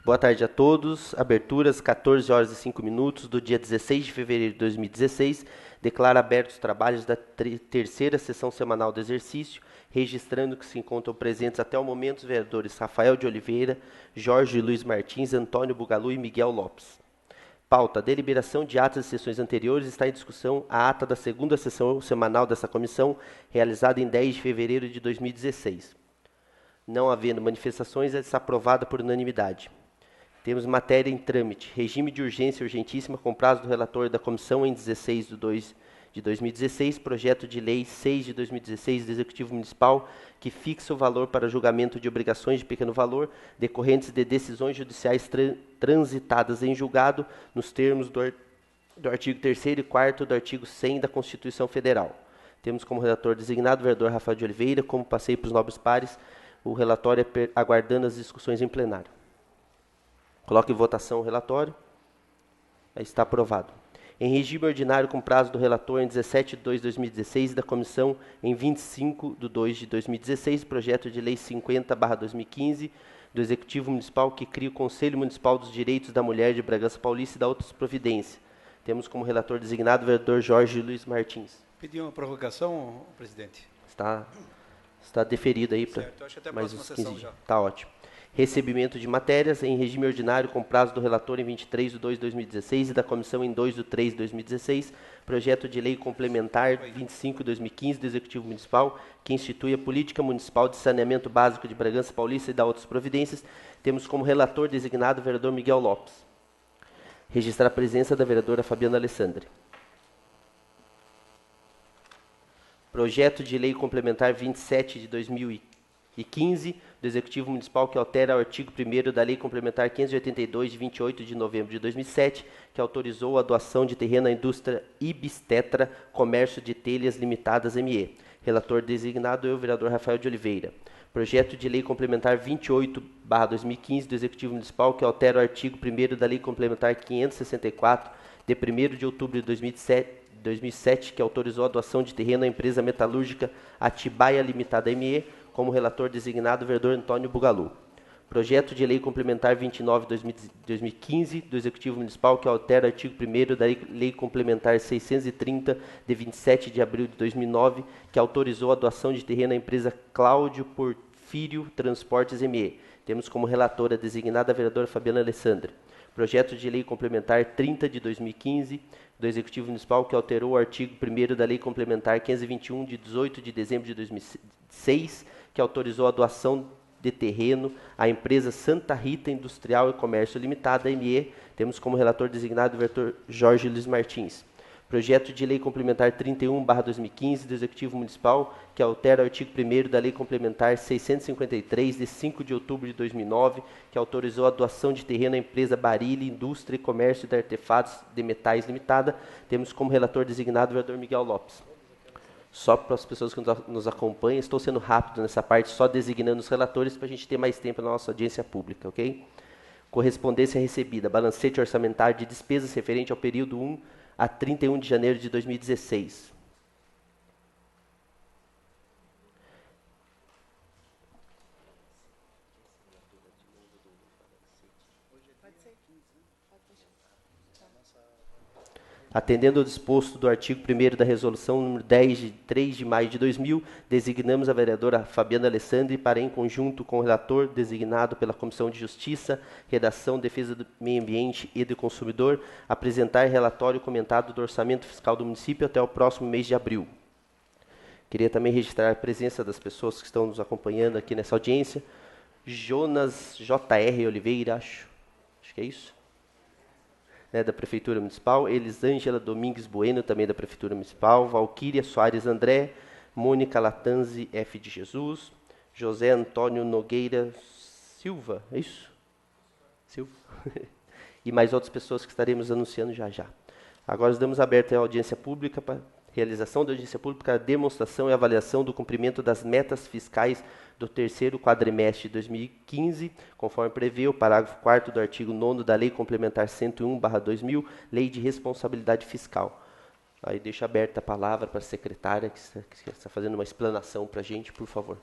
Boa tarde a todos. Aberturas, 14 horas e 5 minutos do dia 16 de fevereiro de 2016. Declaro abertos os trabalhos da terceira sessão semanal do exercício, registrando que se encontram presentes até o momento os vereadores Rafael de Oliveira, Jorge Luiz Martins, Antônio Bugalu e Miguel Lopes. Pauta: deliberação de atas de sessões anteriores. Está em discussão a ata da segunda sessão semanal dessa comissão, realizada em 10 de fevereiro de 2016. Não havendo manifestações, está aprovada por unanimidade. Temos matéria em trâmite: regime de urgência urgentíssima com prazo do relator da comissão em 16 de 2 de 2016, projeto de lei 6 de 2016 do Executivo Municipal, que fixa o valor para julgamento de obrigações de pequeno valor decorrentes de decisões judiciais transitadas em julgado, nos termos do artigo 3º e 4º do artigo 100 da Constituição Federal. Temos como relator designado o vereador Rafael de Oliveira. Como passei para os nobres pares, o relatório é aguardando as discussões em plenário. Coloco em votação o relatório. Está aprovado. Em regime ordinário, com prazo do relator em 17 de 2 de 2016 e da comissão em 25 de 2 de 2016, projeto de lei 50/2015 do Executivo Municipal, que cria o Conselho Municipal dos Direitos da Mulher de Bragança Paulista e da outras providências. Temos como relator designado o vereador Jorge Luiz Martins. Pedi uma prorrogação, presidente. Está deferido aí para mais uns 15 dias. Está ótimo. Recebimento de matérias em regime ordinário com prazo do relator em 23 de 2 de 2016 e da comissão em 2 de 3 de 2016, projeto de lei complementar 25 de 2015 do Executivo Municipal, que institui a Política Municipal de Saneamento Básico de Bragança Paulista e da outras providências. Temos como relator designado o vereador Miguel Lopes. Registrar a presença da vereadora Fabiana Alessandri. Projeto de lei complementar 27 de 2015 do Executivo Municipal, que altera o artigo 1º da Lei Complementar 582, de 28 de novembro de 2007, que autorizou a doação de terreno à indústria Ibstetra Comércio de Telhas Limitadas ME. Relator designado eu, vereador Rafael de Oliveira. Projeto de lei complementar 28/2015 do Executivo Municipal, que altera o artigo 1º da Lei Complementar 564, de 1º de outubro de 2007, que autorizou a doação de terreno à empresa metalúrgica Atibaia Limitada ME. Como relator designado, o vereador Antônio Bugalu. Projeto de lei complementar 29/2015 do Executivo Municipal, que altera o artigo 1º da Lei Complementar 630, de 27 de abril de 2009, que autorizou a doação de terreno à empresa Cláudio Porfírio Transportes ME. Temos como relatora designada a vereadora Fabiana Alessandri. Projeto de lei complementar 30 de 2015 do Executivo Municipal, que alterou o artigo 1º da Lei Complementar 521, de 18 de dezembro de 2006, que autorizou a doação de terreno à empresa Santa Rita Industrial e Comércio Limitada, ME. Temos como relator designado o vereador Jorge Luiz Martins. Projeto de lei complementar 31/2015 do Executivo Municipal, que altera o artigo 1º da Lei Complementar 653, de 5 de outubro de 2009, que autorizou a doação de terreno à empresa Barile Indústria e Comércio de Artefatos de Metais Limitada. Temos como relator designado o vereador Miguel Lopes. Só para as pessoas que nos acompanham, estou sendo rápido nessa parte, só designando os relatores para a gente ter mais tempo na nossa audiência pública, ok? Correspondência recebida: balancete orçamentário de despesas referente ao período 1 a 31 de janeiro de 2016. Atendendo ao disposto do artigo 1º da Resolução nº 10, de 3 de maio de 2000, designamos a vereadora Fabiana Alessandri para, em conjunto com o relator designado pela Comissão de Justiça, Redação, Defesa do Meio Ambiente e do Consumidor, apresentar relatório comentado do orçamento fiscal do município até o próximo mês de abril. Queria também registrar a presença das pessoas que estão nos acompanhando aqui nessa audiência. Jonas J.R. Oliveira, acho que é isso, da Prefeitura Municipal, Elisângela Domingues Bueno, também da Prefeitura Municipal, Valquíria Soares André, Mônica Latanzi F. de Jesus, José Antônio Nogueira Silva, é isso? Silva. E mais outras pessoas que estaremos anunciando já já. Agora nós damos aberta a audiência pública para realização da audiência pública, demonstração e avaliação do cumprimento das metas fiscais do terceiro quadrimestre de 2015, conforme prevê o parágrafo 4º do artigo 9º da Lei Complementar 101/2000, Lei de Responsabilidade Fiscal. Aí deixo aberta a palavra para a secretária, que está fazendo uma explanação para a gente, por favor.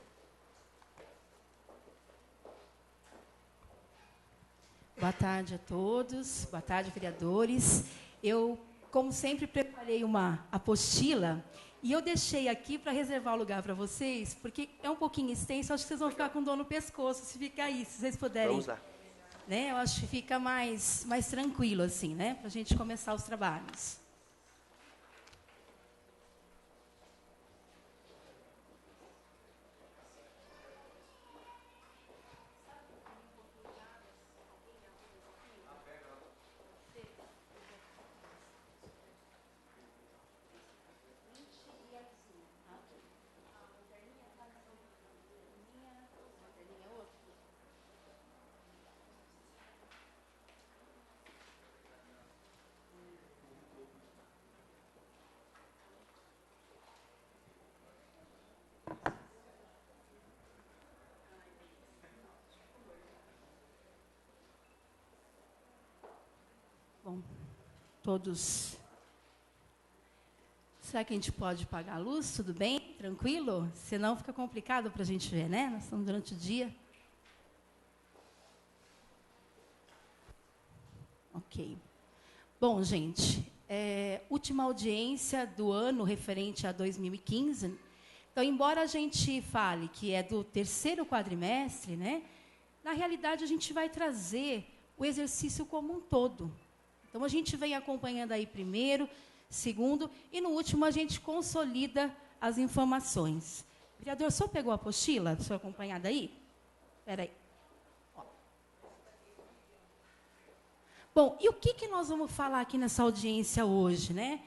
Boa tarde a todos, boa tarde, vereadores. Eu, como sempre, preparei uma apostila e eu deixei aqui para reservar o lugar para vocês, porque é um pouquinho extenso, acho que vocês vão ficar com dor no pescoço, se ficar aí, se vocês puderem. Vamos lá. Né, eu acho que fica mais tranquilo, assim, né, para a gente começar os trabalhos. Bom, todos... Será que a gente pode apagar a luz? Tudo bem? Tranquilo? Senão fica complicado para a gente ver, né? Nós estamos durante o dia. Ok. Bom, gente, última audiência do ano referente a 2015. Então, embora a gente fale que é do terceiro quadrimestre, né? Na realidade, a gente vai trazer o exercício como um todo. Então, a gente vem acompanhando aí primeiro, segundo, e no último a gente consolida as informações. Vereador, o senhor pegou a apostila? O senhor acompanhado aí? Espera aí. Ó. Bom, e o que nós vamos falar aqui nessa audiência hoje, né?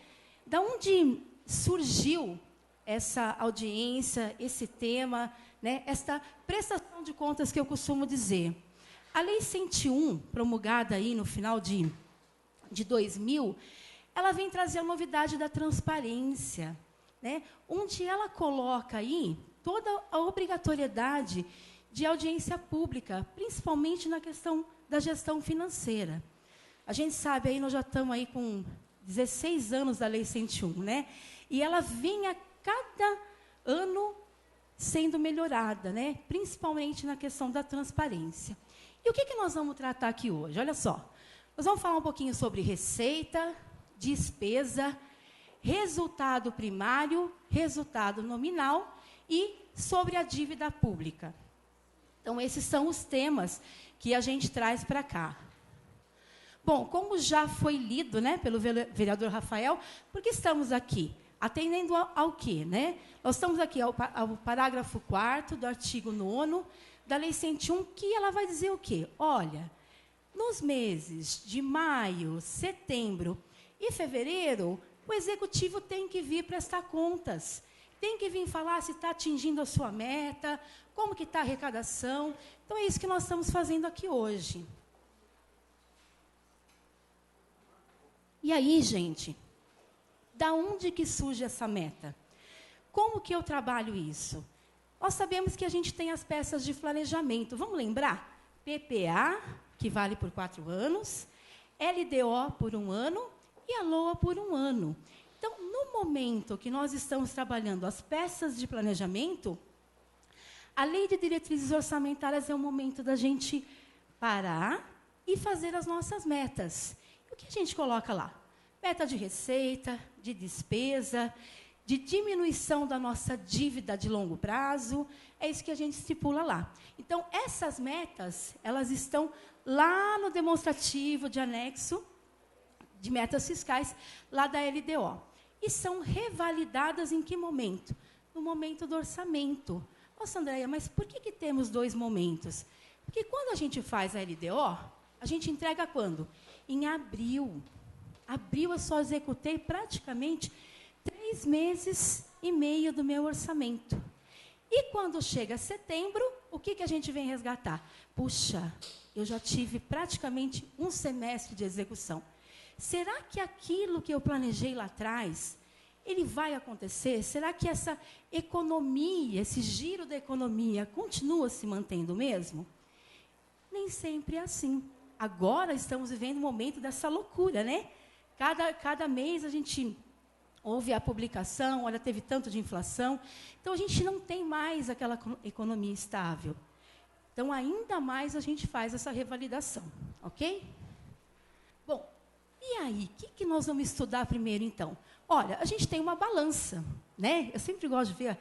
Da onde surgiu essa audiência, esse tema, né? Esta prestação de contas que eu costumo dizer. A Lei 101, promulgada aí no final de 2000, ela vem trazer a novidade da transparência, né? Onde ela coloca aí toda a obrigatoriedade de audiência pública, principalmente na questão da gestão financeira. A gente sabe, aí nós já estamos aí com 16 anos da Lei 101, né? E ela vem a cada ano sendo melhorada, né? Principalmente na questão da transparência. E o que nós vamos tratar aqui hoje? Olha só. Nós vamos falar um pouquinho sobre receita, despesa, resultado primário, resultado nominal e sobre a dívida pública. Então, esses são os temas que a gente traz para cá. Bom, como já foi lido, né, pelo vereador Rafael, por que estamos aqui? Atendendo ao quê, né? Nós estamos aqui ao parágrafo 4º do artigo 9º da Lei 101, que ela vai dizer o quê? Olha, nos meses de maio, setembro e fevereiro, o executivo tem que vir prestar contas. Tem que vir falar se está atingindo a sua meta, como que está a arrecadação. Então, é isso que nós estamos fazendo aqui hoje. E aí, gente, da onde que surge essa meta? Como que eu trabalho isso? Nós sabemos que a gente tem as peças de planejamento. Vamos lembrar? PPA, que vale por 4 anos, LDO por 1 ano e a LOA por 1 ano. Então, no momento que nós estamos trabalhando as peças de planejamento, a Lei de Diretrizes Orçamentárias é o momento da gente parar e fazer as nossas metas. E o que a gente coloca lá? Meta de receita, de despesa, de diminuição da nossa dívida de longo prazo, é isso que a gente estipula lá. Então, essas metas, elas estão lá no demonstrativo de anexo de metas fiscais, lá da LDO. E são revalidadas em que momento? No momento do orçamento. Nossa, Andréia, mas por que temos 2 momentos? Porque quando a gente faz a LDO, a gente entrega quando? Em abril. Abril eu só executei praticamente 3 meses e meio do meu orçamento. E quando chega setembro, o que a gente vem resgatar? Puxa, eu já tive praticamente 1 semestre de execução. Será que aquilo que eu planejei lá atrás, ele vai acontecer? Será que essa economia, esse giro da economia, continua se mantendo mesmo? Nem sempre é assim. Agora estamos vivendo um momento dessa loucura, né? Cada mês a gente ouve a publicação, olha, teve tanto de inflação. Então, a gente não tem mais aquela economia estável. Então, ainda mais a gente faz essa revalidação, ok? Bom, e aí, o que nós vamos estudar primeiro, então? Olha, a gente tem uma balança, né? Eu sempre gosto de ver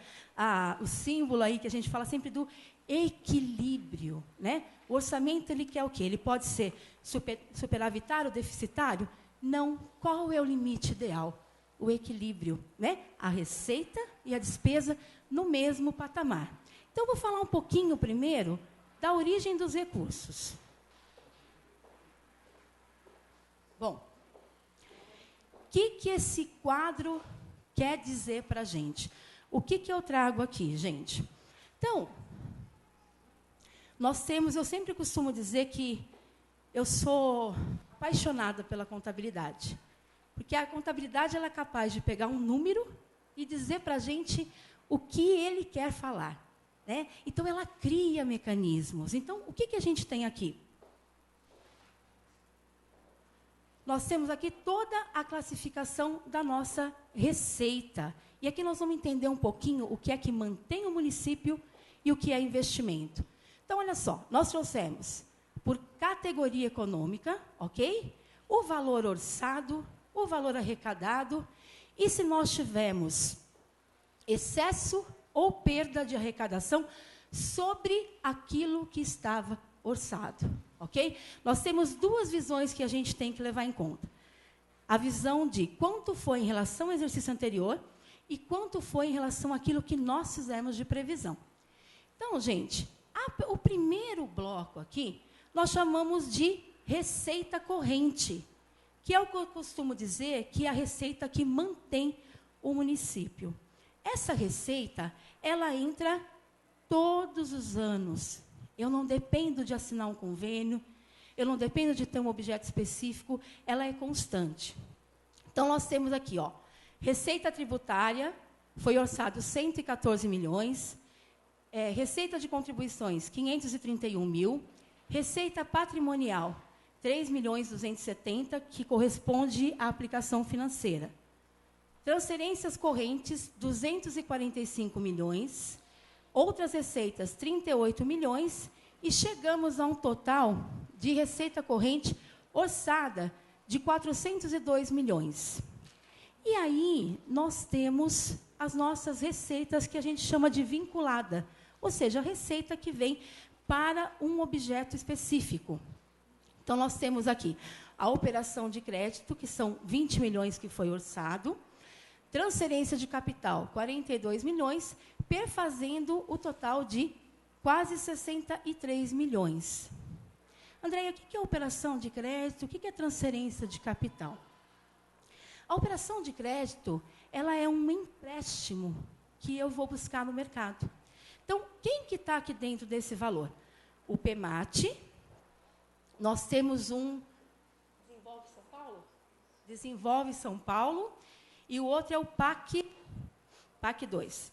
o símbolo aí, que a gente fala sempre do equilíbrio, né? O orçamento, ele quer o quê? Ele pode ser superavitário, deficitário? Não. Qual é o limite ideal? O equilíbrio, né? A receita e a despesa no mesmo patamar. Então, eu vou falar um pouquinho primeiro da origem dos recursos. Bom, o que esse quadro quer dizer para a gente? O que eu trago aqui, gente? Então, eu sempre costumo dizer que eu sou apaixonada pela contabilidade. Porque a contabilidade ela é capaz de pegar um número e dizer para a gente o que ele quer falar, né? Então, ela cria mecanismos. Então, o que a gente tem aqui? Nós temos aqui toda a classificação da nossa receita. E aqui nós vamos entender um pouquinho o que é que mantém o município e o que é investimento. Então, olha só, nós trouxemos por categoria econômica, ok? O valor orçado, o valor arrecadado, e se nós tivermos excesso ou perda de arrecadação sobre aquilo que estava orçado, ok? Nós temos duas visões que a gente tem que levar em conta. A visão de quanto foi em relação ao exercício anterior e quanto foi em relação àquilo que nós fizemos de previsão. Então, gente, o primeiro bloco aqui, nós chamamos de receita corrente, que é o que eu costumo dizer que é a receita que mantém o município. Essa receita, ela entra todos os anos. Eu não dependo de assinar um convênio, eu não dependo de ter um objeto específico, ela é constante. Então, nós temos aqui, ó, receita tributária, foi orçado 114 milhões, receita de contribuições, 531 mil, receita patrimonial, 3.270.000, que corresponde à aplicação financeira. Transferências correntes, 245 milhões, outras receitas, 38 milhões, e chegamos a um total de receita corrente orçada de 402 milhões. E aí, nós temos as nossas receitas que a gente chama de vinculada, ou seja, a receita que vem para um objeto específico. Então, nós temos aqui a operação de crédito, que são 20 milhões que foi orçado, transferência de capital, 42 milhões, perfazendo o total de quase 63 milhões. Andréia, o que é operação de crédito? O que é transferência de capital? A operação de crédito, ela é um empréstimo que eu vou buscar no mercado. Então, quem que está aqui dentro desse valor? O PEMAT, nós temos um Desenvolve São Paulo? Desenvolve São Paulo, e o outro é o PAC 2.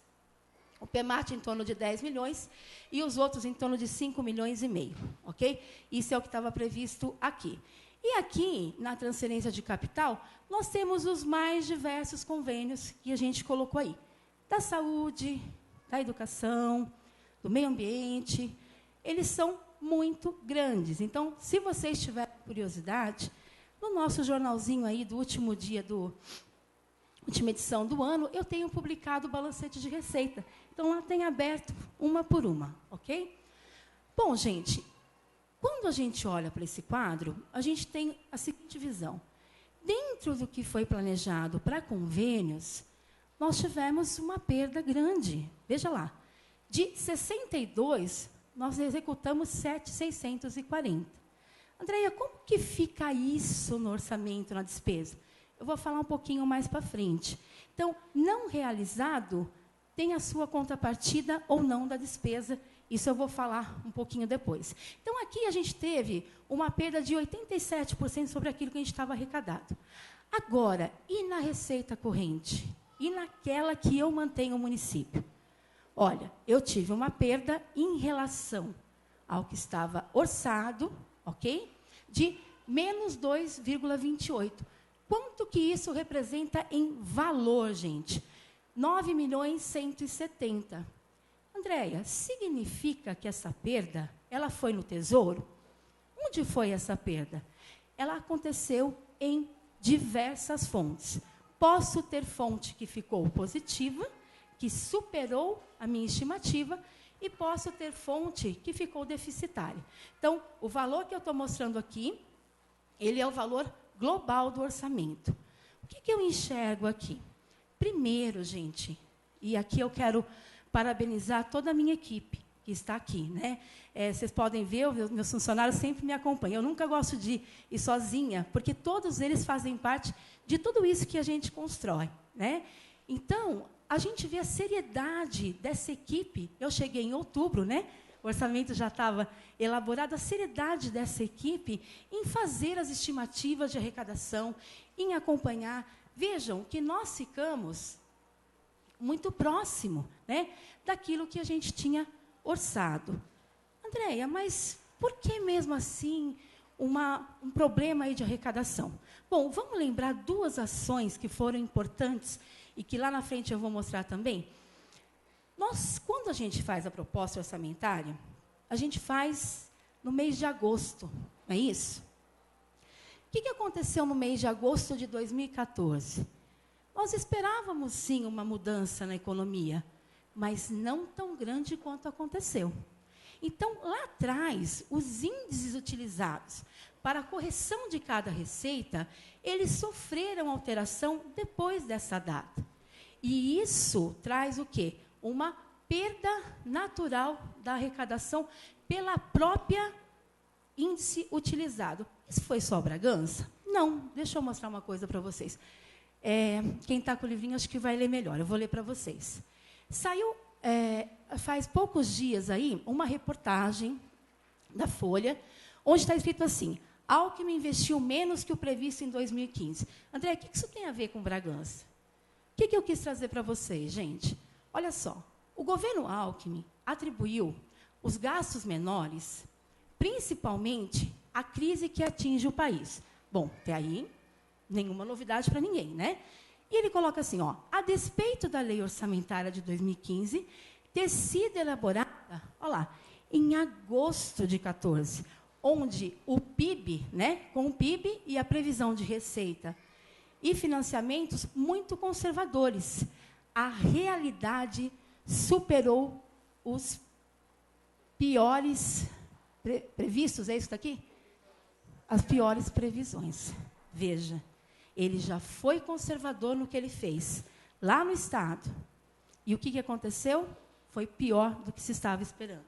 O PEMAT em torno de 10 milhões e os outros em torno de 5 milhões e meio, ok? Isso é o que estava previsto aqui. E aqui, na transferência de capital, nós temos os mais diversos convênios que a gente colocou aí. Da saúde, da educação, do meio ambiente, eles são muito grandes. Então, se vocês tiverem curiosidade, no nosso jornalzinho aí do último dia última edição do ano, eu tenho publicado o balancete de receita. Então, lá tem aberto uma por uma, ok? Bom, gente, quando a gente olha para esse quadro, a gente tem a seguinte visão. Dentro do que foi planejado para convênios, nós tivemos uma perda grande. Veja lá, de 62, nós executamos 7.640. Andréia, como que fica isso no orçamento, na despesa? Eu vou falar um pouquinho mais para frente. Então, não realizado tem a sua contrapartida ou não da despesa. Isso eu vou falar um pouquinho depois. Então, aqui a gente teve uma perda de 87% sobre aquilo que a gente estava arrecadado. Agora, e na receita corrente? E naquela que eu mantenho o município? Olha, eu tive uma perda em relação ao que estava orçado, ok? De menos 2,28%. Quanto que isso representa em valor, gente? 9.170.000. Andréia, significa que essa perda ela foi no Tesouro? Onde foi essa perda? Ela aconteceu em diversas fontes. Posso ter fonte que ficou positiva, que superou a minha estimativa, e posso ter fonte que ficou deficitária. Então, o valor que eu estou mostrando aqui, ele é o valor global do orçamento. O que eu enxergo aqui? Primeiro, gente, e aqui eu quero parabenizar toda a minha equipe que está aqui, né? Vocês podem ver, meus funcionários sempre me acompanham. Eu nunca gosto de ir sozinha, porque todos eles fazem parte de tudo isso que a gente constrói, né? Então, a gente vê a seriedade dessa equipe. Eu cheguei em outubro, né? O orçamento já estava elaborado, a seriedade dessa equipe em fazer as estimativas de arrecadação, em acompanhar. Vejam que nós ficamos muito próximo, né, daquilo que a gente tinha orçado. Andréia, mas por que mesmo assim um problema aí de arrecadação? Bom, vamos lembrar duas ações que foram importantes e que lá na frente eu vou mostrar também. Quando a gente faz a proposta orçamentária, a gente faz no mês de agosto, não é isso? O que aconteceu no mês de agosto de 2014? Nós esperávamos, sim, uma mudança na economia, mas não tão grande quanto aconteceu. Então, lá atrás, os índices utilizados para a correção de cada receita, eles sofreram alteração depois dessa data. E isso traz o quê? Uma perda natural da arrecadação pela própria índice utilizado. Isso foi só Bragança? Não. Deixa eu mostrar uma coisa para vocês. Quem está com o livrinho, acho que vai ler melhor. Eu vou ler para vocês. Saiu, faz poucos dias aí, uma reportagem da Folha, onde está escrito assim: Alckmin investiu menos que o previsto em 2015. André, o que isso tem a ver com Bragança? O que eu quis trazer para vocês, gente? Olha só, o governo Alckmin atribuiu os gastos menores, principalmente à crise que atinge o país. Bom, até aí, nenhuma novidade para ninguém, né? E ele coloca assim, ó, a despeito da lei orçamentária de 2015 ter sido elaborada, ó lá, em agosto de 14, onde o PIB, né, com o PIB e a previsão de receita e financiamentos muito conservadores, a realidade superou os piores previstos, é isso daqui? As piores previsões. Veja, ele já foi conservador no que ele fez, lá no Estado. E o que aconteceu? Foi pior do que se estava esperando.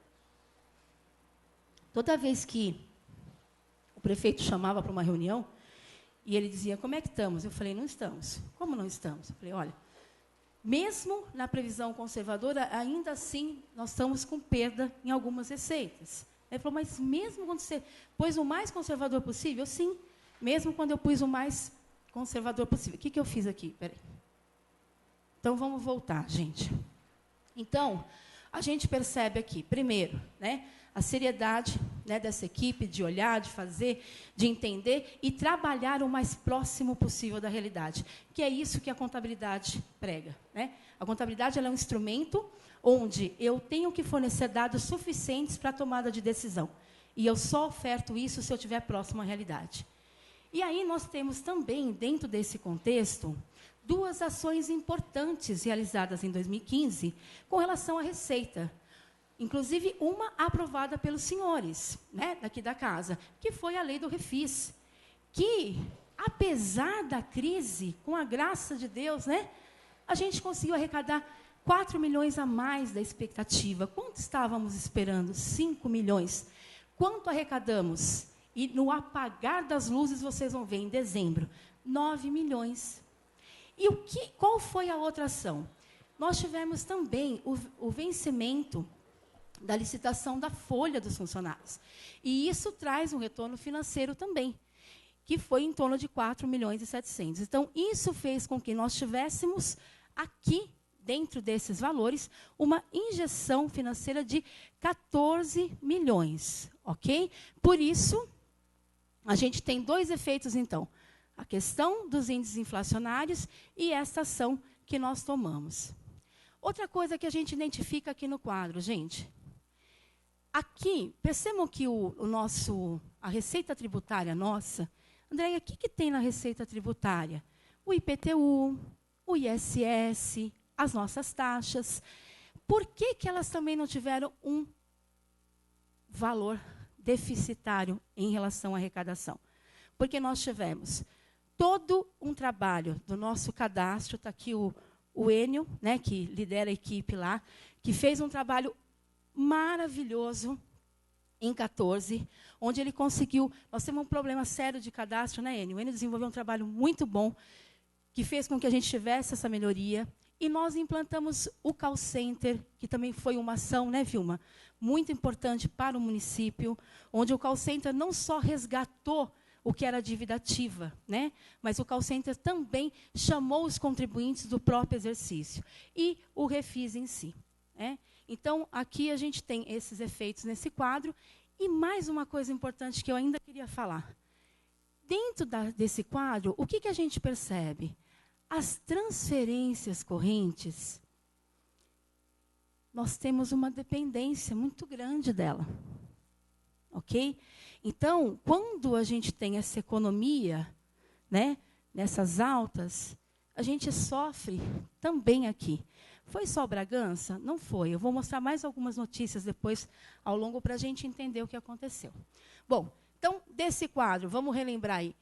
Toda vez que o prefeito chamava para uma reunião, e ele dizia, como é que estamos? Eu falei, não estamos. Como não estamos? Eu falei, olha, mesmo na previsão conservadora, ainda assim, nós estamos com perda em algumas receitas. Ele falou, mas mesmo quando você pôs o mais conservador possível? Sim, mesmo quando eu pus o mais conservador possível. O que eu fiz aqui? Peraí. Então, vamos voltar, gente. Então, a gente percebe aqui, primeiro, né, a seriedade, né, dessa equipe, de olhar, de fazer, de entender e trabalhar o mais próximo possível da realidade, que é isso que a contabilidade prega, né? A contabilidade ela é um instrumento onde eu tenho que fornecer dados suficientes para a tomada de decisão. E eu só oferto isso se eu estiver próximo à realidade. E aí nós temos também, dentro desse contexto, duas ações importantes realizadas em 2015 com relação à receita. Inclusive, uma aprovada pelos senhores, né, daqui da casa, que foi a lei do refis, que, apesar da crise, com a graça de Deus, né, a gente conseguiu arrecadar 4 milhões a mais da expectativa. Quanto estávamos esperando? 5 milhões. Quanto arrecadamos? E no apagar das luzes, vocês vão ver, em dezembro, 9 milhões. E qual foi a outra ação? Nós tivemos também o vencimento da licitação da folha dos funcionários. E isso traz um retorno financeiro também, que foi em torno de 4 milhões e 700. Então, isso fez com que nós tivéssemos aqui, dentro desses valores, uma injeção financeira de 14 milhões. Ok? Por isso, a gente tem dois efeitos, então. A questão dos índices inflacionários e esta ação que nós tomamos. Outra coisa que a gente identifica aqui no quadro, gente. aqui, percebam que a receita tributária nossa, Andréia, o que tem na receita tributária? O IPTU, o ISS, as nossas taxas. Por que elas também não tiveram um valor deficitário em relação à arrecadação? Porque nós tivemos todo um trabalho do nosso cadastro, está aqui o Enio, né, que lidera a equipe lá, que fez um trabalho maravilhoso em 14, onde ele conseguiu... Nós temos um problema sério de cadastro, né, Enio? O Enio desenvolveu um trabalho muito bom, que fez com que a gente tivesse essa melhoria. E nós implantamos o call center, que também foi uma ação, né, Vilma, muito importante para o município, onde o call center não só resgatou o que era dívida ativa, né, mas o call center também chamou os contribuintes do próprio exercício. E o refis em si. Né? Então, aqui a gente tem esses efeitos nesse quadro. E mais uma coisa importante que eu ainda queria falar. Dentro desse quadro, o que a gente percebe? As transferências correntes, nós temos uma dependência muito grande dela. Ok? Então, quando a gente tem essa economia, né, nessas altas, a gente sofre também aqui. Foi só Bragança? Não foi. Eu vou mostrar mais algumas notícias depois, ao longo, para a gente entender o que aconteceu. Bom, então, desse quadro, vamos relembrar aí.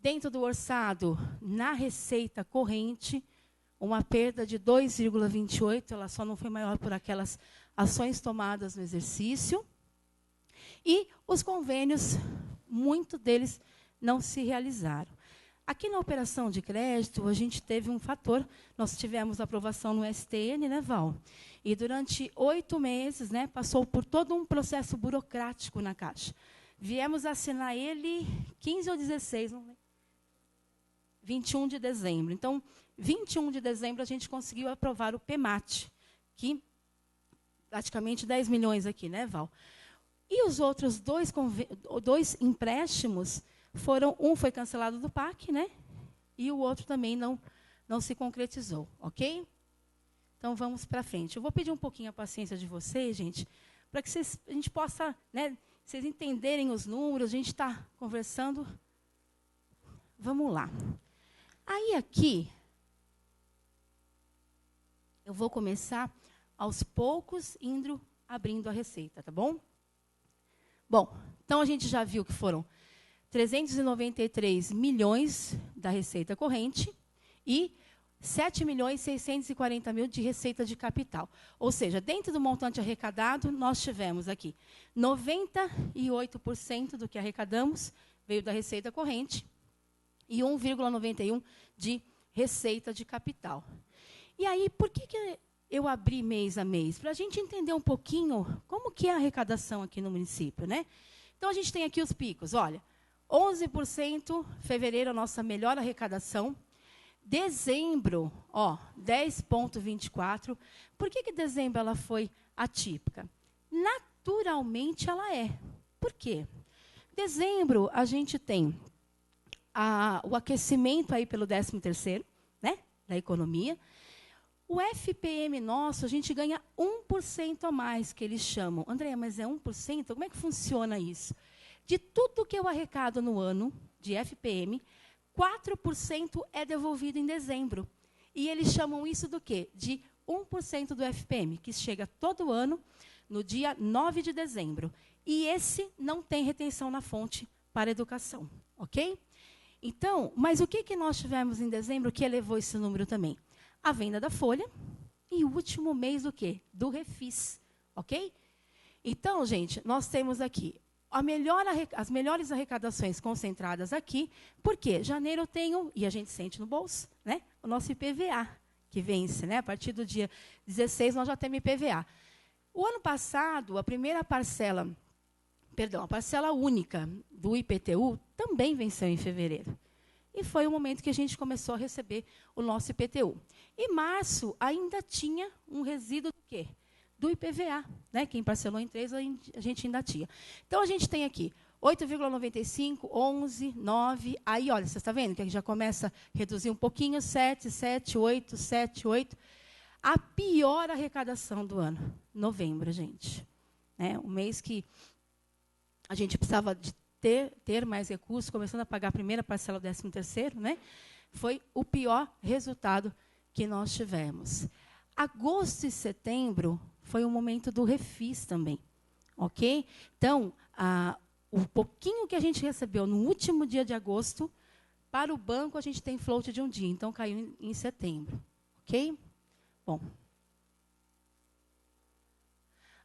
Dentro do orçado, na receita corrente, uma perda de 2,28, ela só não foi maior por aquelas ações tomadas no exercício. E os convênios, muitos deles não se realizaram. Aqui na operação de crédito, a gente teve um fator, nós tivemos aprovação no STN, né, Val? E durante 8 meses, né, passou por todo um processo burocrático na Caixa. Viemos assinar ele 15 ou 16, não lembro. 21 de dezembro. Então, 21 de dezembro, a gente conseguiu aprovar o PEMAT, que praticamente 10 milhões aqui, né, Val? E os outros dois empréstimos foram... Um foi cancelado do PAC, né? E o outro também não se concretizou, ok? Então, vamos para frente. Eu vou pedir um pouquinho a paciência de vocês, gente, para que a gente possa, né, vocês entenderem os números, a gente está conversando. Vamos lá. Aí, aqui, eu vou começar, aos poucos, indo abrindo a receita, tá bom? Bom, então, a gente já viu que foram 393 milhões da receita corrente e 7.640.000 de receita de capital. Ou seja, dentro do montante arrecadado, nós tivemos aqui 98% do que arrecadamos veio da receita corrente, e 1,91 de receita de capital. E aí, por que eu abri mês a mês? Para a gente entender um pouquinho como que é a arrecadação aqui no município, né? Então, a gente tem aqui os picos. Olha, 11%, fevereiro, a nossa melhor arrecadação. Dezembro, ó, 10,24. Por que dezembro ela foi atípica? Naturalmente, ela é. Por quê? Dezembro, a gente tem... o aquecimento aí pelo 13º, né, da economia. O FPM nosso, a gente ganha 1% a mais, que eles chamam. Andréia, mas é 1%? Como é que funciona isso? De tudo que eu arrecado no ano, de FPM, 4% é devolvido em dezembro. E eles chamam isso do quê? De 1% do FPM, que chega todo ano, no dia 9 de dezembro. E esse não tem retenção na fonte para a educação, ok? Então, mas o que nós tivemos em dezembro que elevou esse número também? A venda da folha e o último mês do quê? Do refis, ok? Então, gente, nós temos aqui as melhores arrecadações concentradas aqui, porque janeiro eu tenho, e a gente sente no bolso, né, o nosso IPVA, que vence, né, a partir do dia 16 nós já temos IPVA. O ano passado, a primeira parcela... Perdão, a parcela única do IPTU também venceu em fevereiro. E foi o momento que a gente começou a receber o nosso IPTU. Em março, ainda tinha um resíduo do quê? Do IPVA. Né? Quem parcelou em 3, a gente ainda tinha. Então, a gente tem aqui 8,95, 11, 9. Aí, olha, você está vendo que já começa a reduzir um pouquinho, 7, 7, 8, 7, 8. A pior arrecadação do ano, novembro, gente. né? Um mês que a gente precisava de ter mais recursos, começando a pagar a primeira parcela do 13º, né? Foi o pior resultado que nós tivemos. Agosto e setembro foi o momento do refis também, ok? Então, o pouquinho que a gente recebeu no último dia de agosto, para o banco a gente tem float de um dia, então caiu em setembro, ok? Bom,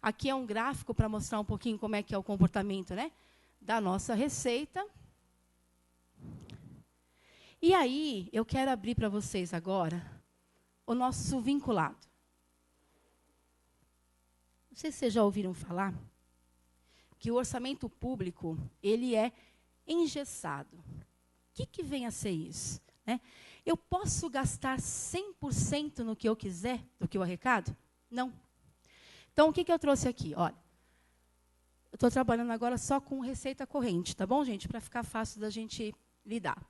aqui é um gráfico para mostrar um pouquinho como é que é o comportamento, né, da nossa receita. E aí, eu quero abrir para vocês agora o nosso vinculado. Não sei se vocês já ouviram falar que o orçamento público ele é engessado. O que vem a ser isso, né? Eu posso gastar 100% no que eu quiser, do que eu arrecado? Não. Então, o que eu trouxe aqui? Olha, eu estou trabalhando agora só com receita corrente, tá bom, gente? Para ficar fácil da gente lidar.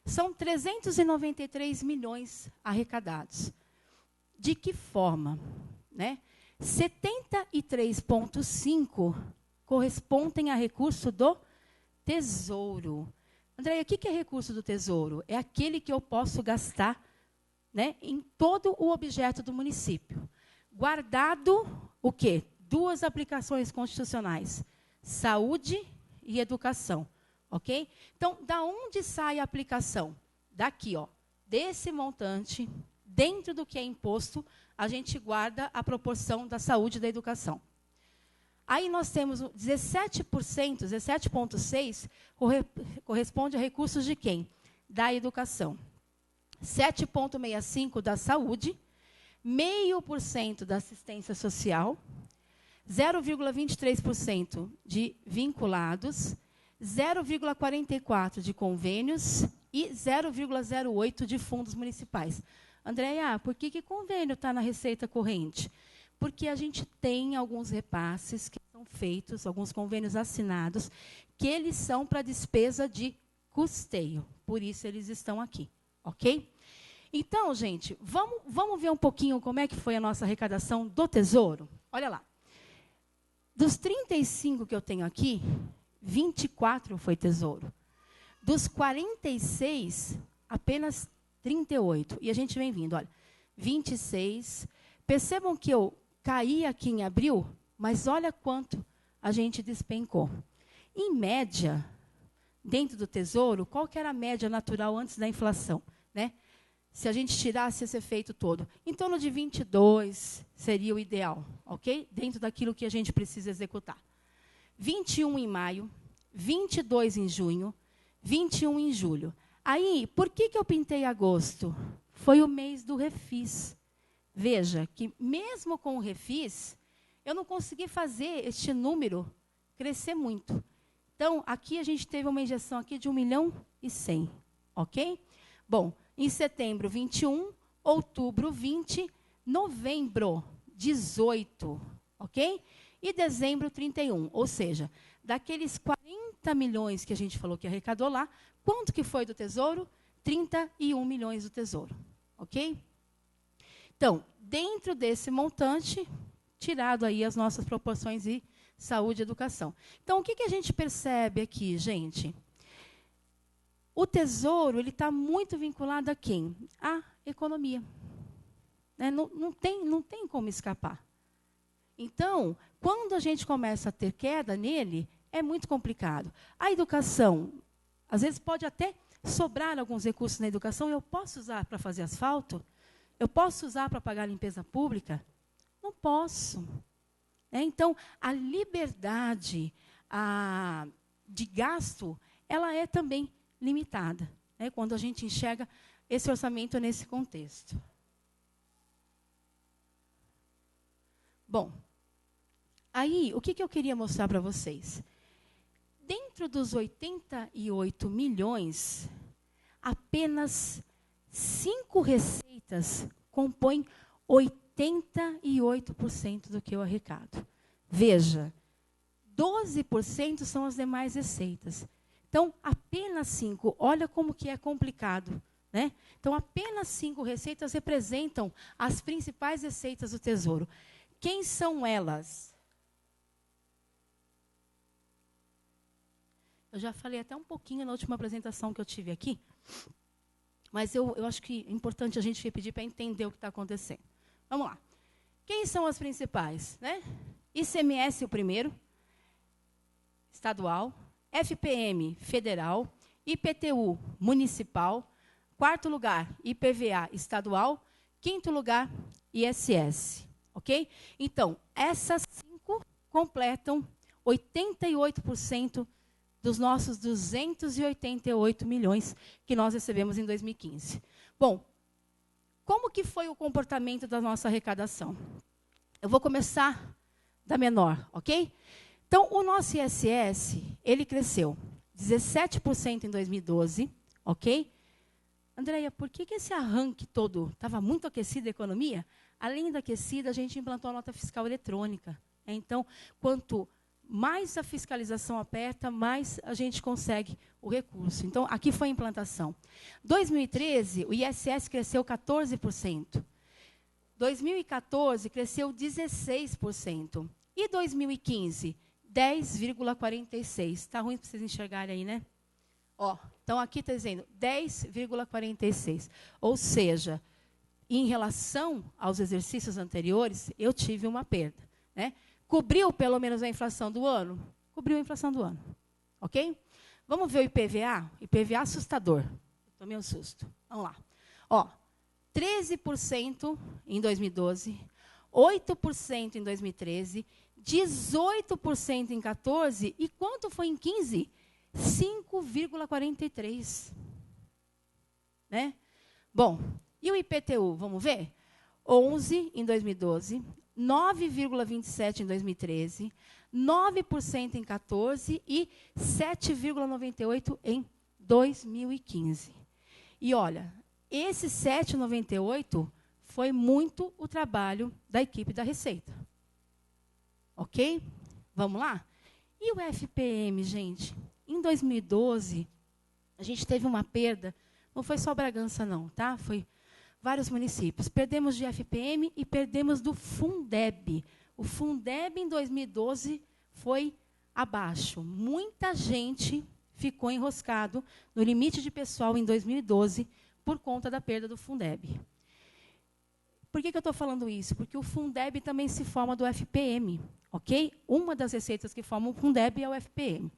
São 393 milhões arrecadados. De que forma, né? 73,5 correspondem a recurso do Tesouro. Andréia, o que é recurso do Tesouro? É aquele que eu posso gastar, né, em todo o objeto do município. Guardado o quê? 2 aplicações constitucionais, saúde e educação. Ok? Então, da onde sai a aplicação? Daqui, ó, desse montante, dentro do que é imposto, a gente guarda a proporção da saúde e da educação. Aí nós temos 17%, 17,6% corresponde a recursos de quem? Da educação. 7,65% da saúde, 0,5% da assistência social, 0,23% de vinculados, 0,44% de convênios e 0,08% de fundos municipais. Andréia, por que convênio está na receita corrente? Porque a gente tem alguns repasses que são feitos, alguns convênios assinados, que eles são para despesa de custeio. Por isso, eles estão aqui. Ok? Então, gente, vamos ver um pouquinho como é que foi a nossa arrecadação do Tesouro? Olha lá. Dos 35 que eu tenho aqui, 24 foi Tesouro. Dos 46, apenas 38. E a gente vem vindo, olha, 26. Percebam que eu caí aqui em abril, mas olha quanto a gente despencou. Em média, dentro do Tesouro, qual que era a média natural antes da inflação, né? Se a gente tirasse esse efeito todo, em torno de 22 seria o ideal, ok? Dentro daquilo que a gente precisa executar. 21 em maio, 22 em junho, 21 em julho. Aí, por que eu pintei agosto? Foi o mês do refis. Veja que, mesmo com o refis, eu não consegui fazer este número crescer muito. Então, aqui a gente teve uma injeção aqui de 1.100.000, ok? Bom, em setembro, 21, outubro, 20, novembro, 18, ok? E dezembro, 31. Ou seja, daqueles 40 milhões que a gente falou que arrecadou lá, quanto que foi do Tesouro? 31 milhões do Tesouro, ok? Então, dentro desse montante, tirado aí as nossas proporções de saúde e educação. Então, o que a gente percebe aqui, gente? O Tesouro está muito vinculado a quem? À economia. Né? Não tem como escapar. Então, quando a gente começa a ter queda nele, é muito complicado. A educação, às vezes pode até sobrar alguns recursos na educação, eu posso usar para fazer asfalto? Eu posso usar para pagar a limpeza pública? Não posso. Então, a liberdade de gasto, ela é também limitada, né, quando a gente enxerga esse orçamento nesse contexto. Bom, aí, o que eu queria mostrar para vocês? Dentro dos 88 milhões, apenas 5 receitas compõem 88% do que eu arrecado. Veja, 12% são as demais receitas. Então, apenas 5, olha como que é complicado, né? Então, apenas 5 receitas representam as principais receitas do Tesouro. Quem são elas? Eu já falei até um pouquinho na última apresentação que eu tive aqui, mas eu acho que é importante a gente repetir para entender o que está acontecendo. Vamos lá. Quem são as principais? Né? ICMS, o primeiro, estadual, FPM, federal, IPTU, municipal, quarto lugar, IPVA, estadual, quinto lugar, ISS. Ok? Então, essas 5 completam 88% dos nossos 288 milhões que nós recebemos em 2015. Bom, como que foi o comportamento da nossa arrecadação? Eu vou começar da menor, ok? Então, o nosso ISS, ele cresceu 17% em 2012, ok? Andréia, por que esse arranque todo estava muito aquecida a economia? Além da aquecida, a gente implantou a nota fiscal eletrônica. Então, quanto mais a fiscalização aperta, mais a gente consegue o recurso. Então, aqui foi a implantação. 2013, o ISS cresceu 14%. 2014, cresceu 16%. E 2015, 10,46%. Está ruim para vocês enxergarem aí, né? Ó, então, aqui está dizendo 10,46%. Ou seja, em relação aos exercícios anteriores, eu tive uma perda. Né? Cobriu, pelo menos, a inflação do ano? Cobriu a inflação do ano. Ok? Vamos ver o IPVA? IPVA assustador. Tomei um susto. Vamos lá. Ó, 13% em 2012, 8% em 2013, 18% em 2014, e quanto foi em 2015? 5,43%. Né? Bom, e o IPTU, vamos ver? 11% em 2012, 9,27% em 2013, 9% em 2014 e 7,98% em 2015. E, olha, esse 7,98% foi muito o trabalho da equipe da Receita. Ok? Vamos lá? E o FPM, gente? Em 2012, a gente teve uma perda, não foi só Bragança, não, tá? Foi vários municípios. Perdemos de FPM e perdemos do Fundeb. O Fundeb, em 2012, foi abaixo. Muita gente ficou enroscado no limite de pessoal em 2012 por conta da perda do Fundeb. Por que eu estou falando isso? Porque o Fundeb também se forma do FPM, ok? Uma das receitas que formam o Fundeb é o FPM.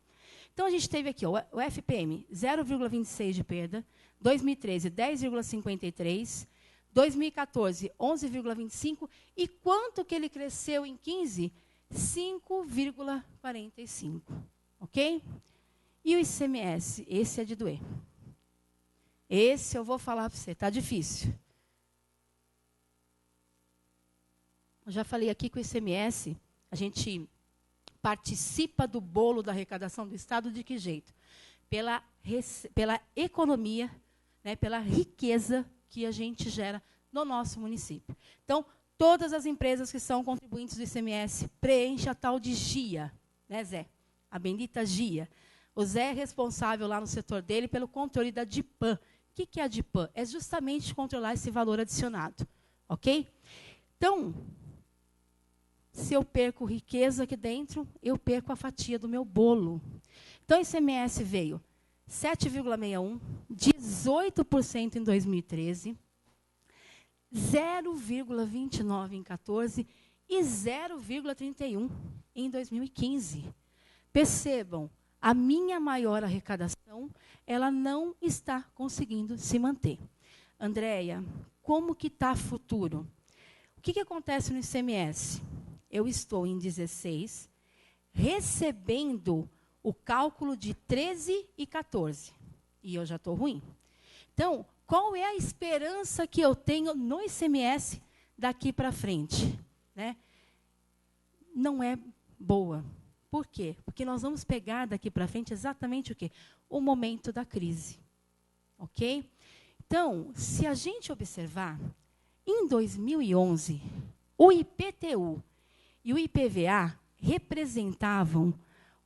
Então, a gente teve aqui ó, o FPM, 0,26 de perda, 2013, 10,53, 2014, 11,25, e quanto que ele cresceu em 15? 5,45, ok? E o ICMS, esse é de doer. Esse eu vou falar para você, está difícil. Eu já falei aqui que o ICMS, a gente participa do bolo da arrecadação do Estado de que jeito? Pela economia, né, pela riqueza que a gente gera no nosso município. Então, todas as empresas que são contribuintes do ICMS preenchem a tal de GIA, né, Zé? A bendita GIA. O Zé é responsável lá no setor dele pelo controle da DIPAM. O que é a DIPAM? É justamente controlar esse valor adicionado. Ok? Então, se eu perco riqueza aqui dentro, eu perco a fatia do meu bolo. Então, o ICMS veio 7,61%, 18% em 2013, 0,29% em 2014 e 0,31% em 2015. Percebam, a minha maior arrecadação, ela não está conseguindo se manter. Andréia, como que está o futuro? O que acontece no ICMS? Eu estou em 16, recebendo o cálculo de 13 e 14. E eu já estou ruim. Então, qual é a esperança que eu tenho no ICMS daqui para frente? Né? Não é boa. Por quê? Porque nós vamos pegar daqui para frente exatamente o quê? O momento da crise. Ok? Então, se a gente observar, em 2011, o IPTU e o IPVA representavam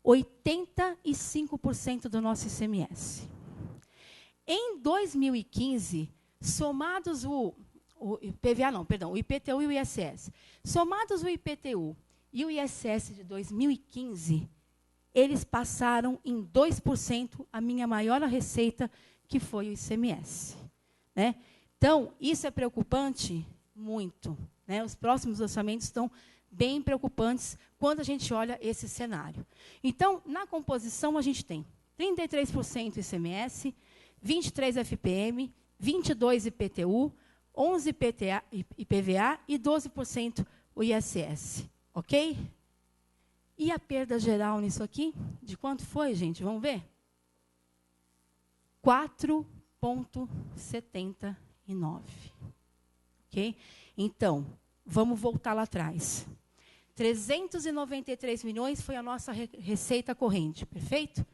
85% do nosso ICMS. Em 2015, somados o IPVA, não, perdão, o IPTU e o ISS, somados o IPTU e o ISS de 2015, eles passaram em 2% a minha maior receita, que foi o ICMS. Né? Então, isso é preocupante muito. Né? Os próximos orçamentos estão bem preocupantes quando a gente olha esse cenário. Então, na composição, a gente tem 33% ICMS, 23% FPM, 22% IPTU, 11% IPVA e 12% o ISS. Ok? E a perda geral nisso aqui? De quanto foi, gente? Vamos ver? 4,79. Ok? Então, vamos voltar lá atrás. 393 milhões foi a nossa receita corrente, perfeito?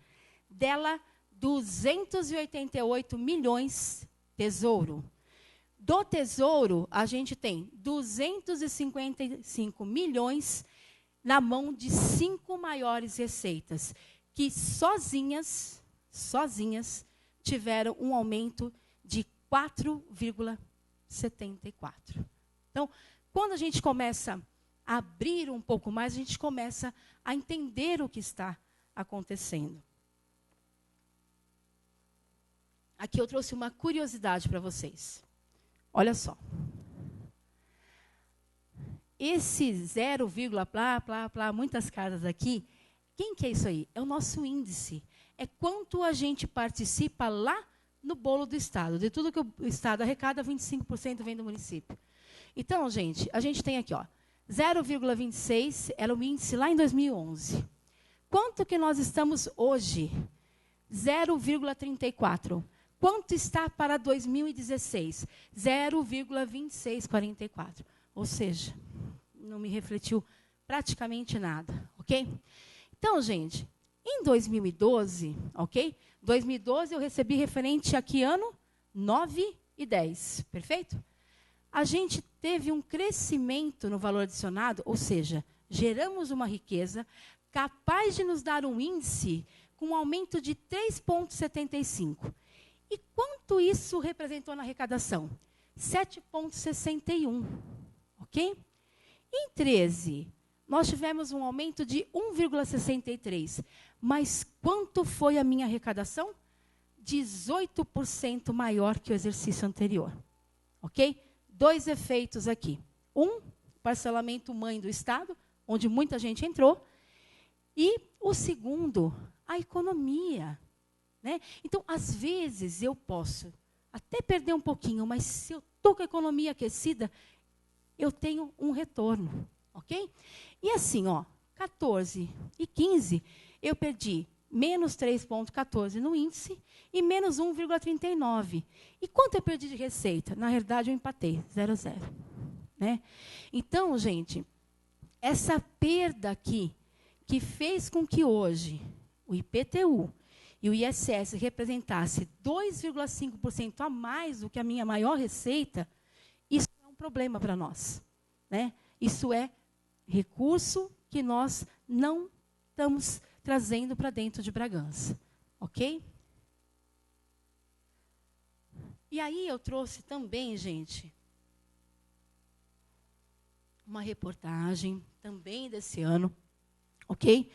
Dela, 288 milhões tesouro. Do tesouro, a gente tem 255 milhões na mão de 5 maiores receitas, que sozinhas tiveram um aumento de 4,74. Então, quando a gente começa a abrir um pouco mais, a gente começa a entender o que está acontecendo. Aqui eu trouxe uma curiosidade para vocês. Olha só. Esse 0, plá, plá, plá, muitas casas aqui, quem que é isso aí? É o nosso índice. É quanto a gente participa lá no bolo do Estado. De tudo que o Estado arrecada, 25% vem do município. Então, gente, a gente tem aqui, ó, 0,26 era o índice lá em 2011. Quanto que nós estamos hoje? 0,34. Quanto está para 2016? 0,2644. Ou seja, não me refletiu praticamente nada, ok? Então, gente, em 2012, ok? 2012 eu recebi referente a que ano? 9 e 10, perfeito? A gente teve um crescimento no valor adicionado, ou seja, geramos uma riqueza capaz de nos dar um índice com um aumento de 3,75. E quanto isso representou na arrecadação? 7,61. Ok? Em 13, nós tivemos um aumento de 1,63. Mas quanto foi a minha arrecadação? 18% maior que o exercício anterior. Ok? 2 efeitos aqui. Um, parcelamento mãe do Estado, onde muita gente entrou. E o segundo, a economia. Né? Então, às vezes, eu posso até perder um pouquinho, mas se eu estou com a economia aquecida, eu tenho um retorno. Ok? E assim, ó, 14 e 15, eu perdi menos 3,14 no índice e menos 1,39. E quanto eu perdi de receita? Na verdade, eu empatei, 0,0. Né? Então, gente, essa perda aqui, que fez com que hoje o IPTU e o ISS representasse 2,5% a mais do que a minha maior receita, isso é um problema para nós. Né? Isso é recurso que nós não estamos trazendo para dentro de Bragança. Ok? E aí eu trouxe também, gente, uma reportagem também desse ano, ok?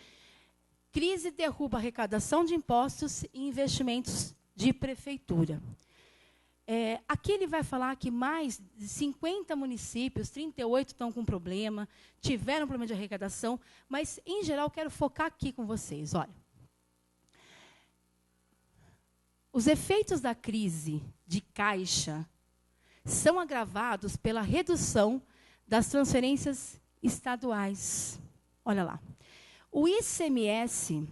Crise derruba arrecadação de impostos e investimentos de prefeitura. Aqui ele vai falar que mais de 50 municípios, 38 estão com problema, tiveram problema de arrecadação, mas, em geral, quero focar aqui com vocês. Olha, os efeitos da crise de caixa são agravados pela redução das transferências estaduais. Olha lá. O ICMS,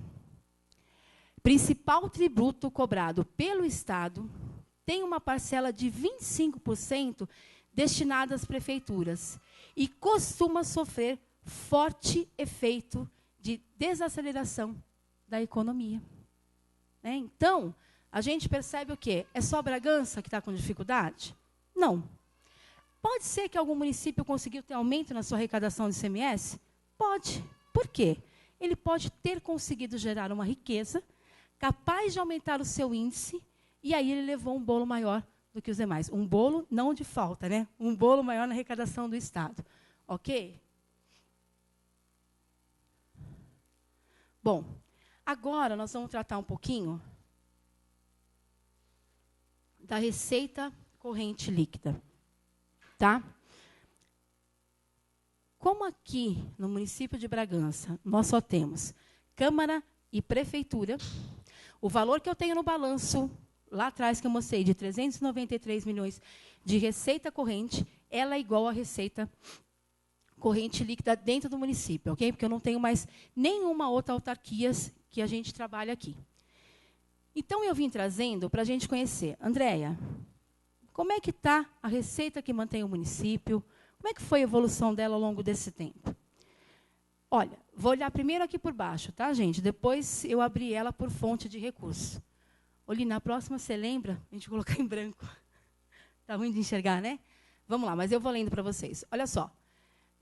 principal tributo cobrado pelo Estado, tem uma parcela de 25% destinada às prefeituras e costuma sofrer forte efeito de desaceleração da economia. Né? Então, a gente percebe o quê? É só Bragança que está com dificuldade? Não. Pode ser que algum município conseguiu ter aumento na sua arrecadação de ICMS? Pode. Por quê? Ele pode ter conseguido gerar uma riqueza capaz de aumentar o seu índice, e aí ele levou um bolo maior do que os demais. Um bolo não de falta, né? Um bolo maior na arrecadação do Estado. Ok? Bom, Agora, nós vamos tratar um pouquinho da receita corrente líquida. Tá? Como aqui, no município de Bragança, nós só temos Câmara e Prefeitura, o valor que eu tenho no balanço, lá atrás que eu mostrei, de 393 milhões de receita corrente, ela é igual à receita corrente líquida dentro do município, ok? Porque eu não tenho mais nenhuma outra autarquia que a gente trabalha aqui. Então, eu vim trazendo para a gente conhecer. Andréia, como é que está a receita que mantém o município? Como é que foi a evolução dela ao longo desse tempo? Olha, vou olhar primeiro aqui por baixo, tá, gente? Depois eu abri ela por fonte de recurso. Olhe, na próxima, você lembra? A gente colocar em branco. Está ruim de enxergar, né? Vamos lá, mas eu vou lendo para vocês. Olha só.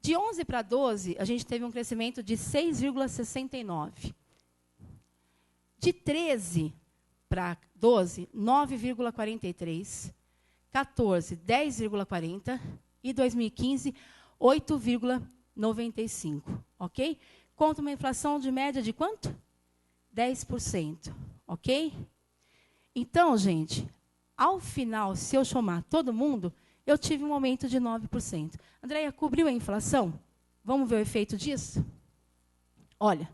De 11 para 12, a gente teve um crescimento de 6,69. De 13 para 12, 9,43. 14, 10,40. E 2015, 8,95. Ok? Conta uma inflação de média de quanto? 10%. Ok? Então, gente, ao final, se eu somar todo mundo, eu tive um aumento de 9%. Andréia, cobriu a inflação? Vamos ver o efeito disso? Olha,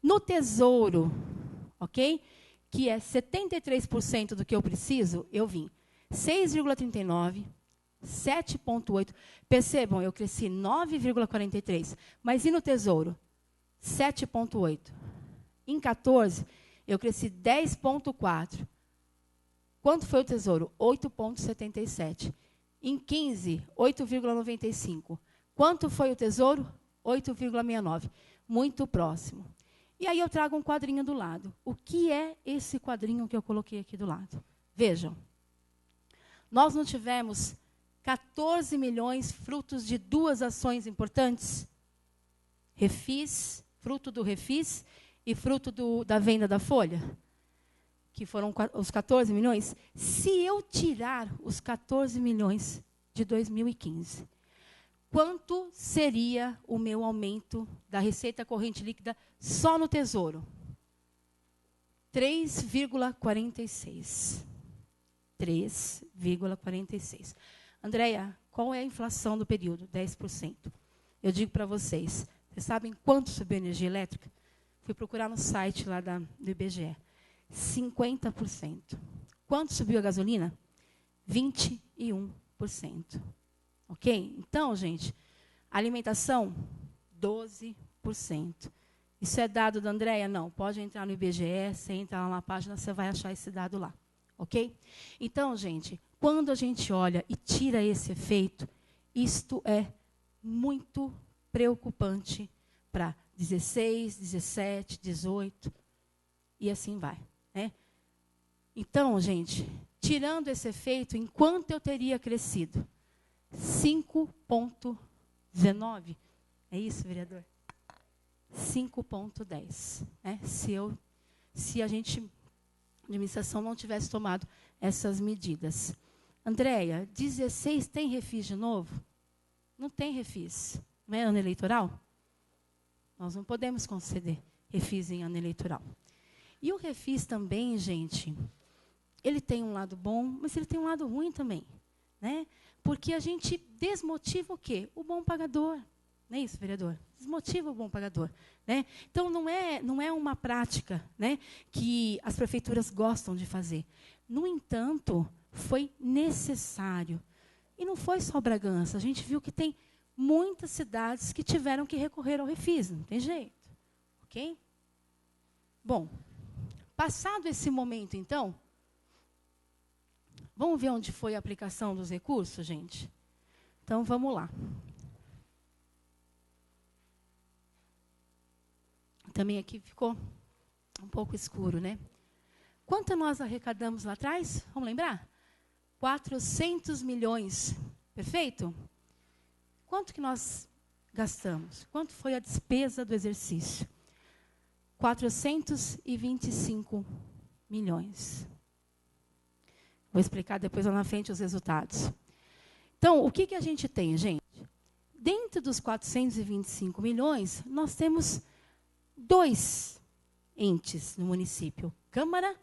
no Tesouro, ok? Que é 73% do que eu preciso, eu vim 6,39%, 7,8%. Percebam, eu cresci 9,43%. Mas e no Tesouro? 7,8%. Em 14, eu cresci 10,4%. Quanto foi o Tesouro? 8,77%. Em 15, 8,95%. Quanto foi o Tesouro? 8,69%. Muito próximo. E aí eu trago um quadrinho do lado. O que é esse quadrinho que eu coloquei aqui do lado? Vejam. Nós não tivemos 14 milhões frutos de duas ações importantes? Refis, fruto do Refis e fruto da venda da folha? Que foram os 14 milhões. Se eu tirar os 14 milhões de 2015, quanto seria o meu aumento da receita corrente líquida só no Tesouro? 3,46. 3,46. Andréia, qual é a inflação do período? 10%. Eu digo para vocês, vocês sabem quanto subiu a energia elétrica? Fui procurar no site lá do IBGE. 50%. Quanto subiu a gasolina? 21%. Ok? Então, gente, alimentação, 12%. Isso é dado da Andréia? Não. Pode entrar no IBGE, você entra lá na página, você vai achar esse dado lá. Ok? Então, gente, quando a gente olha e tira esse efeito, isto é muito preocupante para 16, 17, 18 e assim vai. Né? Então, gente, tirando esse efeito, enquanto eu teria crescido 5,19, é isso, vereador? 5,10. Né? Se a administração não tivesse tomado essas medidas. Andréia, 16 tem refis de novo? Não tem refis. Não é ano eleitoral? Nós não podemos conceder refis em ano eleitoral. E o refis também, gente, ele tem um lado bom, mas ele tem um lado ruim também. Né? Porque a gente desmotiva o quê? O bom pagador. Não é isso, vereador? Desmotiva o bom pagador. Né? Então, não é uma prática, né, que as prefeituras gostam de fazer. No entanto, foi necessário. E não foi só Bragança. A gente viu que tem muitas cidades que tiveram que recorrer ao refis. Não tem jeito. Ok? Bom, passado esse momento, então, vamos ver onde foi a aplicação dos recursos, gente? Então, vamos lá. Também aqui ficou um pouco escuro, né? Quanto nós arrecadamos lá atrás? Vamos lembrar? 400 milhões. Perfeito? Quanto que nós gastamos? Quanto foi a despesa do exercício? 425 milhões. Vou explicar depois lá na frente os resultados. Então, o que a gente tem, gente? Dentro dos 425 milhões, nós temos dois entes no município: Câmara,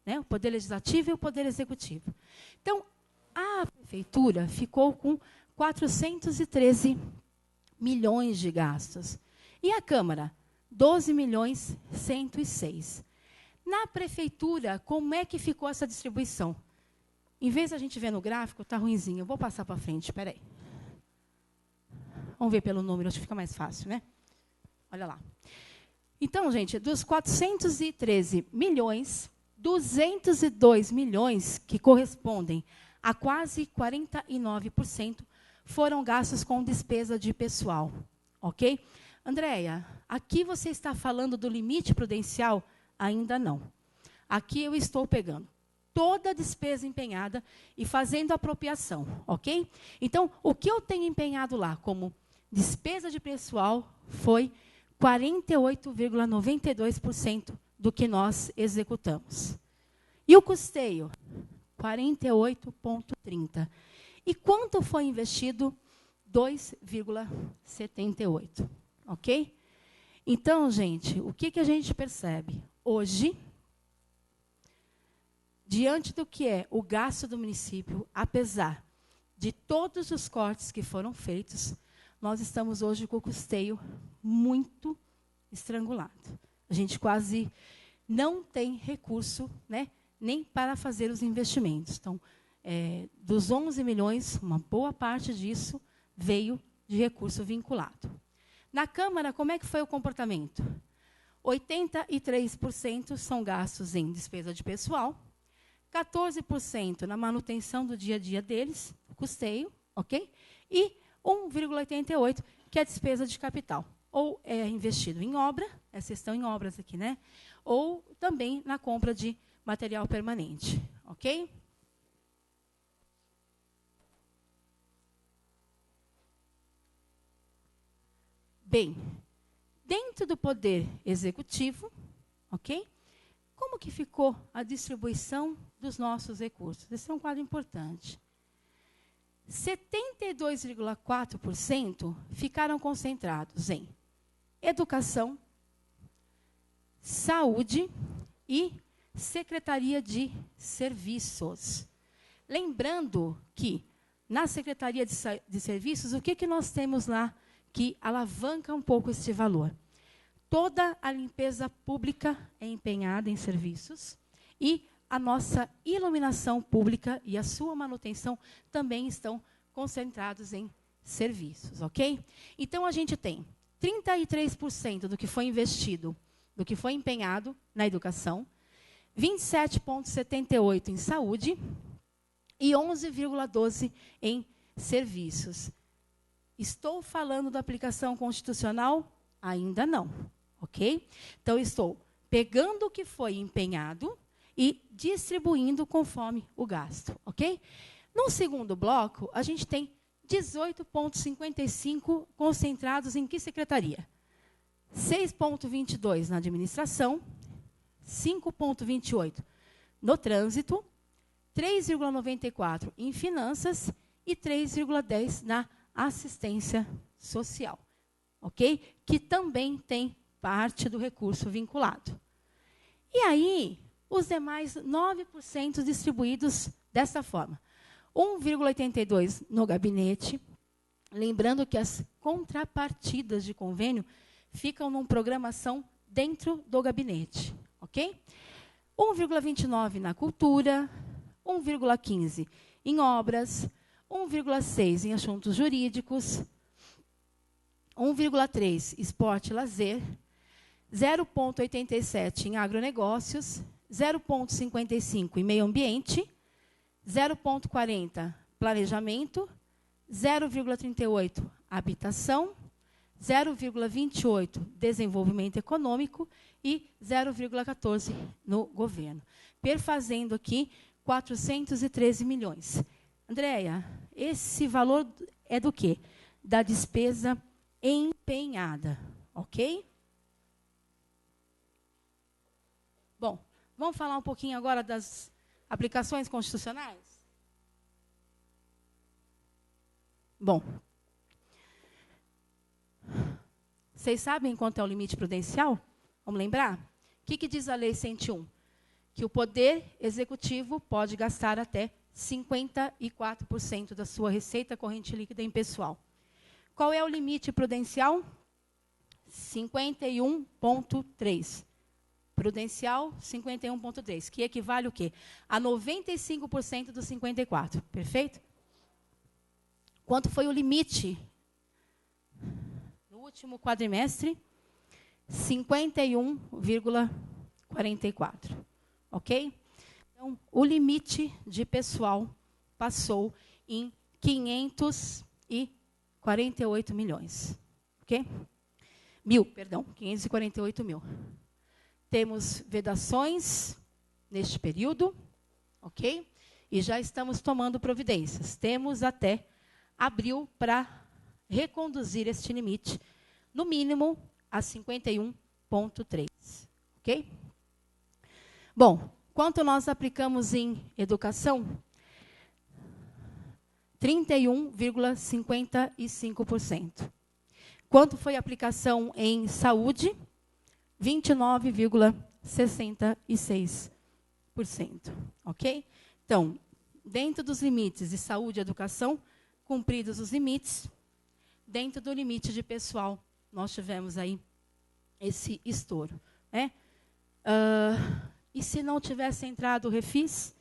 né, o Poder Legislativo e o Poder Executivo. Então, a Prefeitura ficou com 413 milhões de gastos. E a Câmara? 12.106.000. Na Prefeitura, como é que ficou essa distribuição? Em vez de a gente ver no gráfico, está ruinzinho. Eu vou passar para frente, espera aí. Vamos ver pelo número, acho que fica mais fácil, né? Olha lá. Então, gente, dos 413 milhões, 202 milhões, que correspondem a quase 49%, foram gastos com despesa de pessoal. Ok? Andréia, aqui você está falando do limite prudencial? Ainda não. Aqui eu estou pegando toda a despesa empenhada e fazendo apropriação, ok? Então, o que eu tenho empenhado lá como despesa de pessoal foi 48,92% do que nós executamos. E o custeio? 48,30%. E quanto foi investido? 2,78%. Ok? Então, gente, o que a gente percebe? Hoje, diante do que é o gasto do município, apesar de todos os cortes que foram feitos, nós estamos hoje com o custeio muito estrangulado. A gente quase não tem recurso, né, nem para fazer os investimentos. Então, dos 11 milhões, uma boa parte disso veio de recurso vinculado. Na Câmara, como é que foi o comportamento? 83% são gastos em despesa de pessoal, 14% na manutenção do dia a dia deles, custeio, ok? E 1,88% que é despesa de capital. Ou é investido em obra, vocês estão em obras aqui, né? Ou também na compra de material permanente, ok? Bem, dentro do Poder Executivo, ok? Como que ficou a distribuição dos nossos recursos? Esse é um quadro importante. 72,4% ficaram concentrados em educação, saúde e Secretaria de Serviços. Lembrando que, na Secretaria de Serviços, o que nós temos lá que alavanca um pouco esse valor? Toda a limpeza pública é empenhada em serviços e a nossa iluminação pública e a sua manutenção também estão concentrados em serviços, ok? Então, a gente tem 33% do que foi investido, do que foi empenhado na educação, 27,78% em saúde e 11,12% em serviços. Estou falando da aplicação constitucional? Ainda não, ok? Então, estou pegando o que foi empenhado e distribuindo conforme o gasto, ok? No segundo bloco, a gente tem 18,55% concentrados em que secretaria? 6,22% na administração, 5,28% no trânsito, 3,94% em finanças e 3,10% na assistência social, ok? Que também tem parte do recurso vinculado. E aí, os demais 9% distribuídos dessa forma. 1,82% no gabinete, lembrando que as contrapartidas de convênio ficam numa programação dentro do gabinete, ok? 1,29% na cultura, 1,15% em obras, 1,6% em assuntos jurídicos, 1,3% esporte e lazer, 0,87% em agronegócios, 0,55% em meio ambiente, 0,40% planejamento, 0,38% habitação, 0,28% desenvolvimento econômico e 0,14% no governo. Perfazendo aqui 413 milhões. Andréia, esse valor é do quê? Da despesa empenhada, ok? Bom, vamos falar um pouquinho agora das aplicações constitucionais? Bom, vocês sabem quanto é o limite prudencial? Vamos lembrar? que diz a Lei 101? Que o Poder Executivo pode gastar até 54% da sua receita corrente líquida em pessoal. Qual é o limite prudencial? 51,3. Prudencial, 51,3, que equivale o quê? A 95% dos 54, perfeito? Quanto foi o limite? No último quadrimestre, 51,44, ok? Então, o limite de pessoal passou em 548 milhões, ok? 548 mil. Temos vedações neste período, ok? E já estamos tomando providências. Temos até abril para reconduzir este limite, no mínimo, a 51,3, ok? Bom, quanto nós aplicamos em educação? 31,55%. Quanto foi a aplicação em saúde? 29,66%. Ok? Então, dentro dos limites de saúde e educação, cumpridos os limites, dentro do limite de pessoal, nós tivemos aí esse estouro. Né? E se não tivesse entrado o refis,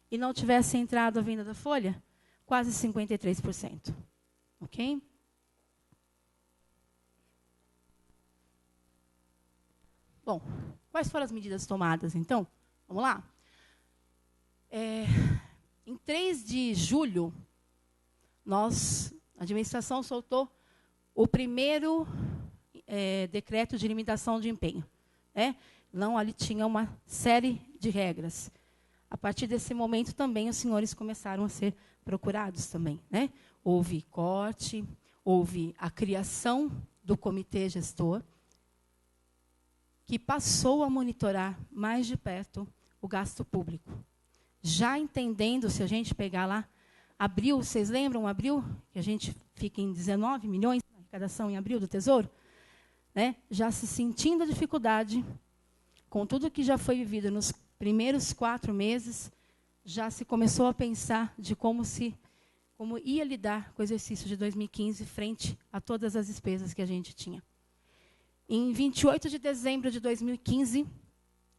e não tivesse entrado a venda da folha? Quase 53%. Ok? Bom, quais foram as medidas tomadas, então? Vamos lá? Em 3 de julho, a administração soltou o primeiro decreto de limitação de empenho. Né? Não, ali tinha uma série de regras. A partir desse momento, também, os senhores começaram a ser procurados também. Né? Houve corte, houve a criação do comitê gestor, que passou a monitorar mais de perto o gasto público. Já entendendo, se a gente pegar lá, abril, vocês lembram, abril, que a gente fica em 19 milhões, na arrecadação em abril do Tesouro? Né? Já se sentindo a dificuldade, com tudo que já foi vivido nos primeiros 4 meses, já se começou a pensar de como ia lidar com o exercício de 2015 frente a todas as despesas que a gente tinha. Em 28 de dezembro de 2015,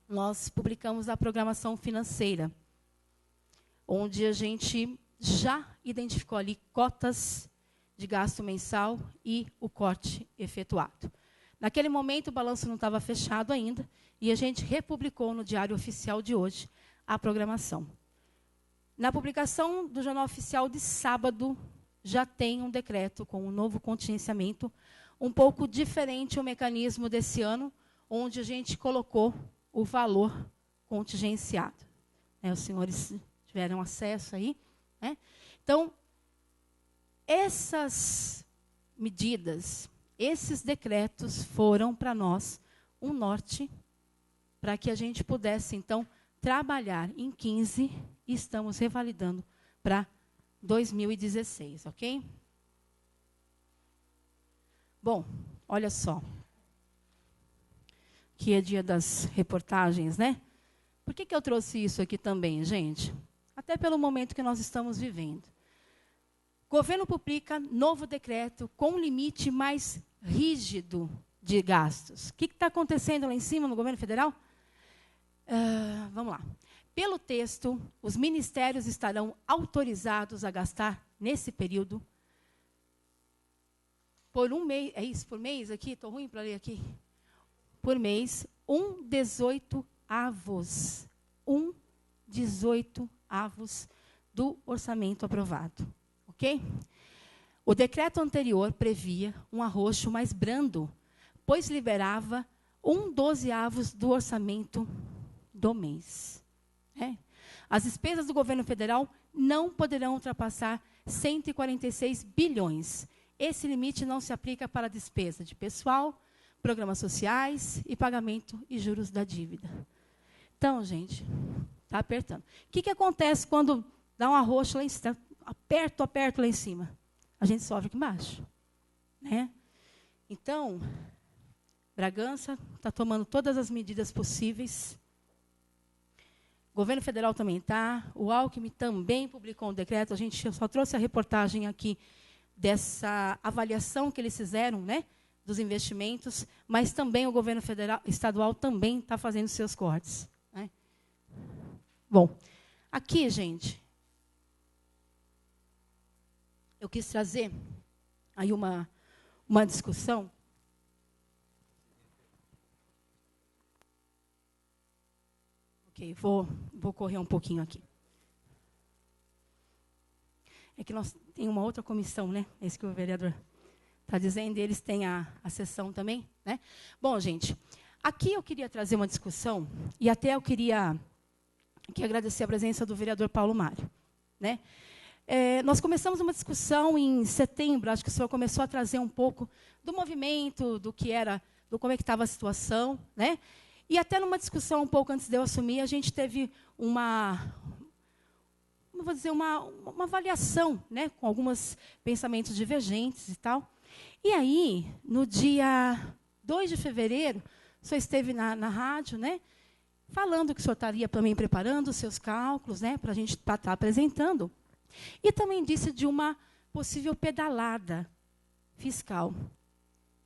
nós publicamos a programação financeira, onde a gente já identificou ali cotas de gasto mensal e o corte efetuado. Naquele momento, o balanço não estava fechado ainda, e a gente republicou no Diário Oficial de hoje a programação. Na publicação do Jornal Oficial de sábado, já tem um decreto com um novo contingenciamento, um pouco diferente o mecanismo desse ano, onde a gente colocou o valor contingenciado. Os senhores tiveram acesso aí. Né? Então, essas medidas, esses decretos foram para nós um norte para que a gente pudesse, então, trabalhar em 15 e estamos revalidando para 2016, ok? Bom, olha só. Que é dia das reportagens, né? Por que eu trouxe isso aqui também, gente? Até pelo momento que nós estamos vivendo. O governo publica novo decreto com um limite mais rígido de gastos. O que está acontecendo lá em cima no governo federal? Vamos lá. Pelo texto, os ministérios estarão autorizados a gastar, nesse período, por um mês, é isso, por mês aqui? Estou ruim para ler aqui. Por mês, 1/18 avos. 1/18 avos do orçamento aprovado. Ok? O decreto anterior previa um arroxo mais brando, pois liberava 1/12 do orçamento do mês. As despesas do governo federal não poderão ultrapassar 146 bilhões. Esse limite não se aplica para a despesa de pessoal, programas sociais e pagamento e juros da dívida. Então, gente, está apertando. O que acontece quando dá um arroxo lá em cima? Aperto lá em cima. A gente sofre aqui embaixo. Né? Então, Bragança está tomando todas as medidas possíveis. O governo federal também está. O Alckmin também publicou um decreto. A gente só trouxe a reportagem aqui dessa avaliação que eles fizeram, né, dos investimentos, mas também o governo federal, estadual também está fazendo seus cortes, né? Bom, aqui, gente, eu quis trazer aí uma discussão. Ok, vou correr um pouquinho aqui. É que nós temos uma outra comissão, né? Esse que o vereador está dizendo, eles têm a sessão também, né? Bom, gente, aqui eu queria trazer uma discussão, e até eu queria agradecer a presença do vereador Paulo Mário, né? Nós começamos uma discussão em setembro, acho que o senhor começou a trazer um pouco do movimento, do que era, do como é que estava a situação, né? E até numa discussão um pouco antes de eu assumir, a gente teve uma avaliação, né, com alguns pensamentos divergentes e tal. E aí, no dia 2 de fevereiro, o senhor esteve na rádio, né, falando que o senhor estaria também preparando os seus cálculos, né, para a gente estar apresentando. E também disse de uma possível pedalada fiscal.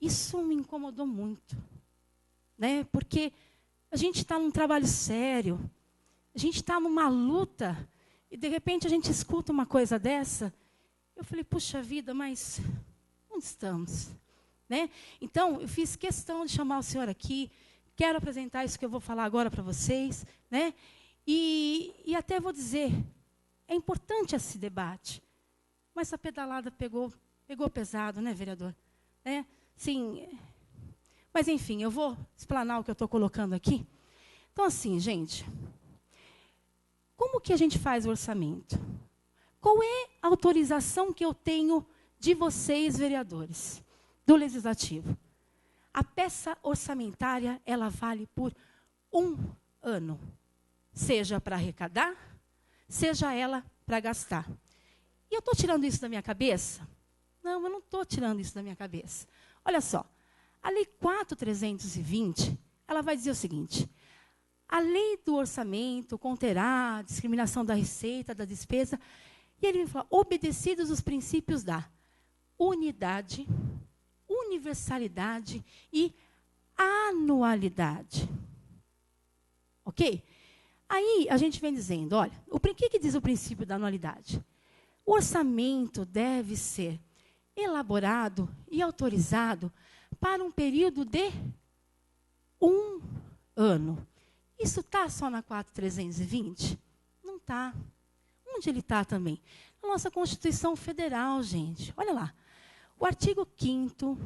Isso me incomodou muito, né, porque a gente está num trabalho sério, a gente está numa luta, e, de repente, a gente escuta uma coisa dessa. Eu falei, puxa vida, mas onde estamos? Né? Então, eu fiz questão de chamar o senhor aqui, quero apresentar isso que eu vou falar agora para vocês, né? E até vou dizer, é importante esse debate, mas a pedalada pegou pesado, né, vereador? Né? Sim, mas, enfim, eu vou explanar o que eu estou colocando aqui. Então, assim, gente, como que a gente faz o orçamento? Qual é a autorização que eu tenho de vocês, vereadores, do Legislativo? A peça orçamentária, ela vale por 1 ano, seja para arrecadar, seja ela para gastar. E eu estou tirando isso da minha cabeça? Não, eu não estou tirando isso da minha cabeça. Olha só, a Lei 4.320, ela vai dizer o seguinte: a lei do orçamento conterá a discriminação da receita, da despesa, e ele me fala, obedecidos os princípios da unidade, universalidade e anualidade. Ok? Aí a gente vem dizendo, olha, o que diz o princípio da anualidade? O orçamento deve ser elaborado e autorizado para um período de 1 ano. Isso está só na 4.320? Não está. Onde ele está também? Na nossa Constituição Federal, gente. Olha lá. O artigo 5º,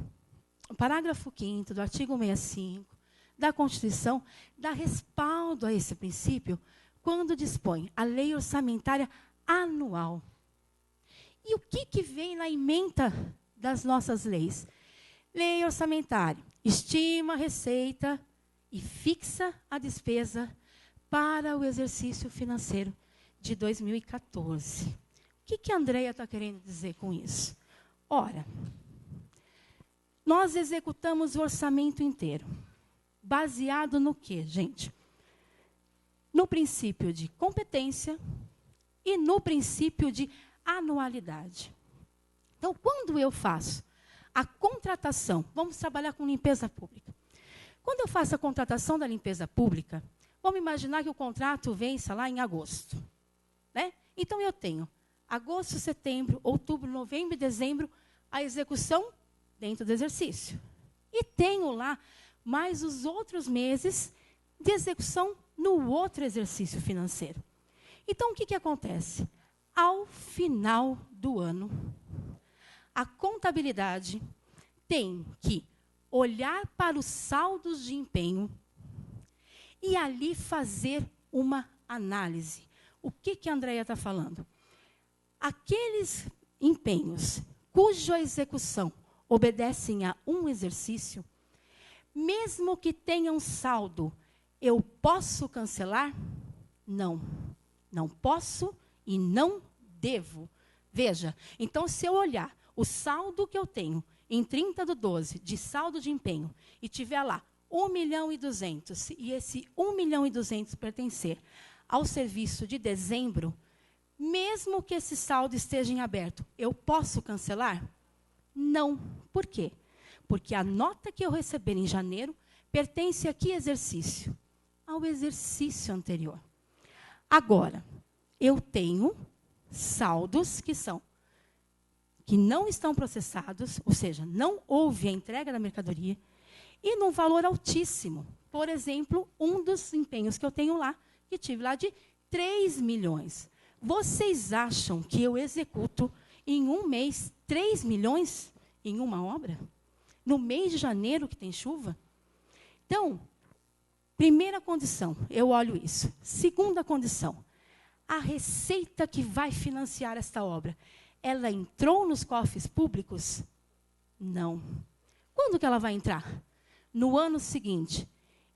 o parágrafo 5º do artigo 65 da Constituição dá respaldo a esse princípio quando dispõe a lei orçamentária anual. E o que vem na ementa das nossas leis? Lei orçamentária estima a receita e fixa a despesa para o exercício financeiro de 2014. O que a Andréia está querendo dizer com isso? Ora, nós executamos o orçamento inteiro. Baseado no quê, gente? No princípio de competência e no princípio de anualidade. Então, quando eu faço a contratação, vamos trabalhar com limpeza pública. Quando eu faço a contratação da limpeza pública, vamos imaginar que o contrato vença lá em agosto, né? Então, eu tenho agosto, setembro, outubro, novembro e dezembro, a execução dentro do exercício. E tenho lá mais os outros meses de execução no outro exercício financeiro. Então, o que acontece? Ao final do ano, a contabilidade tem que olhar para os saldos de empenho e ali fazer uma análise. O que a Andréia está falando? Aqueles empenhos cuja execução obedecem a um exercício, mesmo que tenham saldo, eu posso cancelar? Não. Não posso e não devo. Veja, então se eu olhar o saldo que eu tenho em 30/12, de saldo de empenho, e tiver lá 1.200.000, e esse 1.200.000 pertencer ao serviço de dezembro, mesmo que esse saldo esteja em aberto, eu posso cancelar? Não. Por quê? Porque a nota que eu receber em janeiro pertence a que exercício? Ao exercício anterior. Agora, eu tenho saldos que não estão processados, ou seja, não houve a entrega da mercadoria, e num valor altíssimo. Por exemplo, um dos empenhos que eu tenho lá, que tive lá de 3 milhões. Vocês acham que eu executo em um mês 3 milhões em uma obra? No mês de janeiro, que tem chuva? Então, primeira condição, eu olho isso. Segunda condição, a receita que vai financiar esta obra, ela entrou nos cofres públicos? Não. Quando que ela vai entrar? No ano seguinte.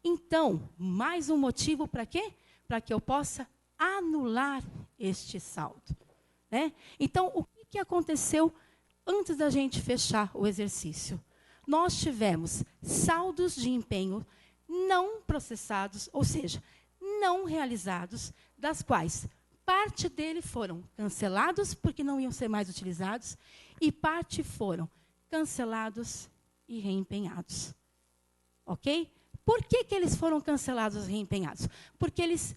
Então, mais um motivo para quê? Para que eu possa anular este saldo. Né? Então, o que aconteceu antes da gente fechar o exercício? Nós tivemos saldos de empenho não processados, ou seja, não realizados, das quais parte dele foram cancelados porque não iam ser mais utilizados e parte foram cancelados e reempenhados. Ok? Por que eles foram cancelados e reempenhados? Porque eles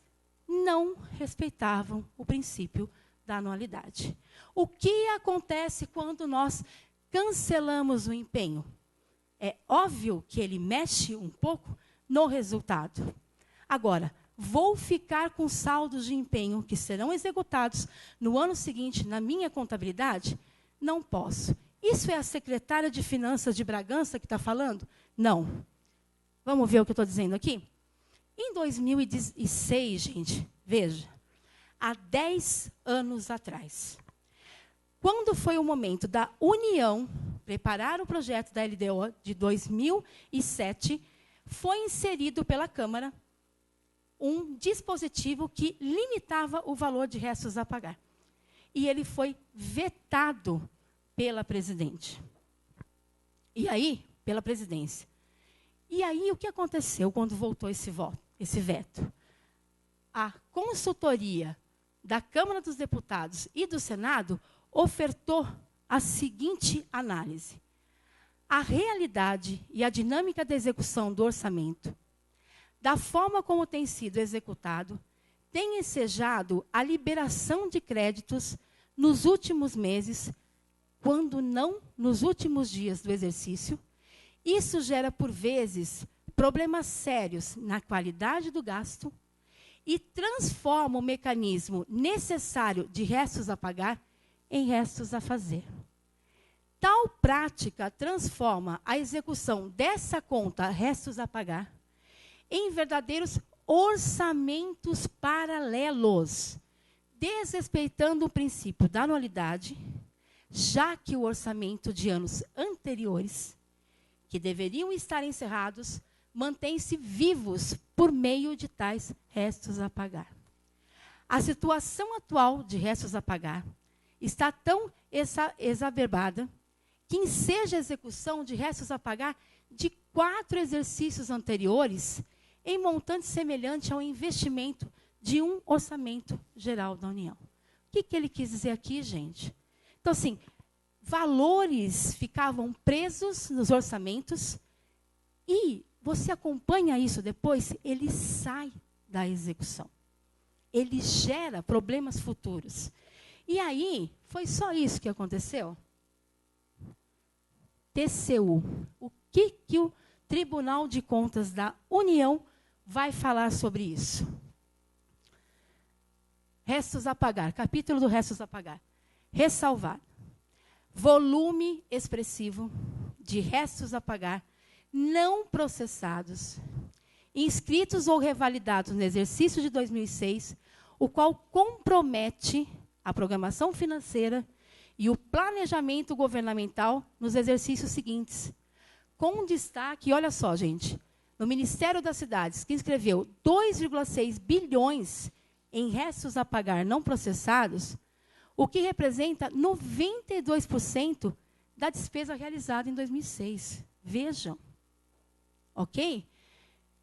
não respeitavam o princípio da anualidade. O que acontece quando nós cancelamos o empenho? É óbvio que ele mexe um pouco no resultado. Agora, vou ficar com saldos de empenho que serão executados no ano seguinte na minha contabilidade? Não posso. Isso é a secretária de Finanças de Bragança que está falando? Não. Vamos ver o que eu estou dizendo aqui? Em 2006, gente, veja, há 10 anos atrás, quando foi o momento da União preparar o projeto da LDO de 2007, foi inserido pela Câmara um dispositivo que limitava o valor de restos a pagar. E ele foi vetado pela presidente. E aí, pela presidência. E aí, o que aconteceu quando voltou esse veto? A consultoria da Câmara dos Deputados e do Senado ofertou a seguinte análise. A realidade e a dinâmica da execução do orçamento, da forma como tem sido executado, tem ensejado a liberação de créditos nos últimos meses, quando não nos últimos dias do exercício. Isso gera, por vezes, problemas sérios na qualidade do gasto e transforma o mecanismo necessário de restos a pagar em restos a fazer. Tal prática transforma a execução dessa conta, restos a pagar, em verdadeiros orçamentos paralelos, desrespeitando o princípio da anualidade, já que o orçamento de anos anteriores, que deveriam estar encerrados, mantém-se vivos por meio de tais restos a pagar. A situação atual de restos a pagar está tão exacerbada que enseja a execução de restos a pagar de 4 exercícios anteriores em montante semelhante ao investimento de um orçamento geral da União. O que ele quis dizer aqui, gente? Então, assim, valores ficavam presos nos orçamentos e você acompanha isso depois, ele sai da execução. Ele gera problemas futuros. E aí, foi só isso que aconteceu? TCU. O que o Tribunal de Contas da União vai falar sobre isso? Restos a pagar, capítulo do restos a pagar. Ressalvar. Volume expressivo de restos a pagar não processados, inscritos ou revalidados no exercício de 2006, o qual compromete a programação financeira e o planejamento governamental nos exercícios seguintes. Com destaque, olha só, gente, no Ministério das Cidades, que inscreveu 2,6 bilhões em restos a pagar não processados, o que representa 92% da despesa realizada em 2006. Vejam. Ok?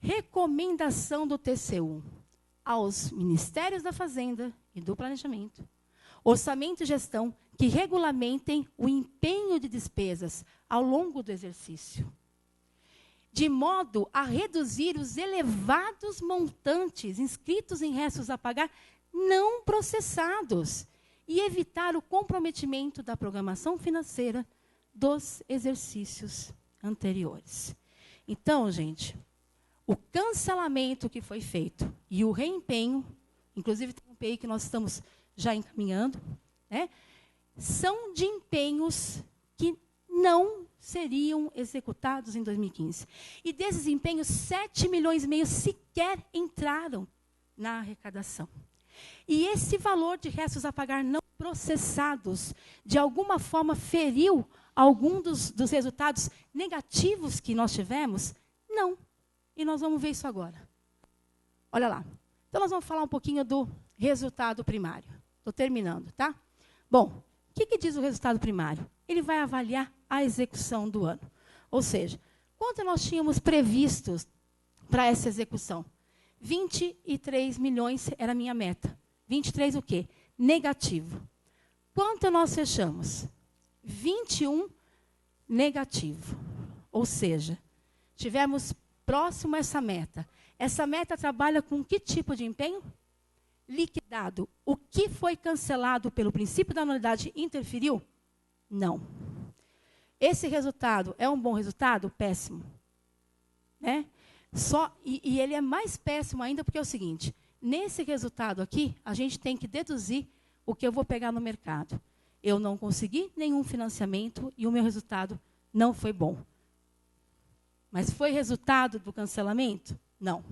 Recomendação do TCU aos Ministérios da Fazenda e do Planejamento, Orçamento e Gestão, que regulamentem o empenho de despesas ao longo do exercício, de modo a reduzir os elevados montantes inscritos em restos a pagar não processados e evitar o comprometimento da programação financeira dos exercícios anteriores. Então, gente, o cancelamento que foi feito e o reempenho, inclusive tem um PI que nós estamos já encaminhando, né, são de empenhos que não seriam executados em 2015. E desses empenhos, 7,5 milhões sequer entraram na arrecadação. E esse valor de restos a pagar não processados, de alguma forma, feriu algum dos resultados negativos que nós tivemos? Não. E nós vamos ver isso agora. Olha lá. Então, nós vamos falar um pouquinho do resultado primário. Estou terminando, tá? Bom, o que diz o resultado primário? Ele vai avaliar a execução do ano. Ou seja, quanto nós tínhamos previstos para essa execução? 23 milhões era a minha meta. 23 o quê? Negativo. Quanto nós fechamos? 21 negativo. Ou seja, tivemos próximo a essa meta. Essa meta trabalha com que tipo de empenho? Liquidado. O que foi cancelado pelo princípio da anualidade interferiu? Não. Esse resultado é um bom resultado? Péssimo. Né? E ele é mais péssimo ainda porque é o seguinte, nesse resultado aqui, a gente tem que deduzir o que eu vou pegar no mercado. Eu não consegui nenhum financiamento e o meu resultado não foi bom. Mas foi resultado do cancelamento? Não.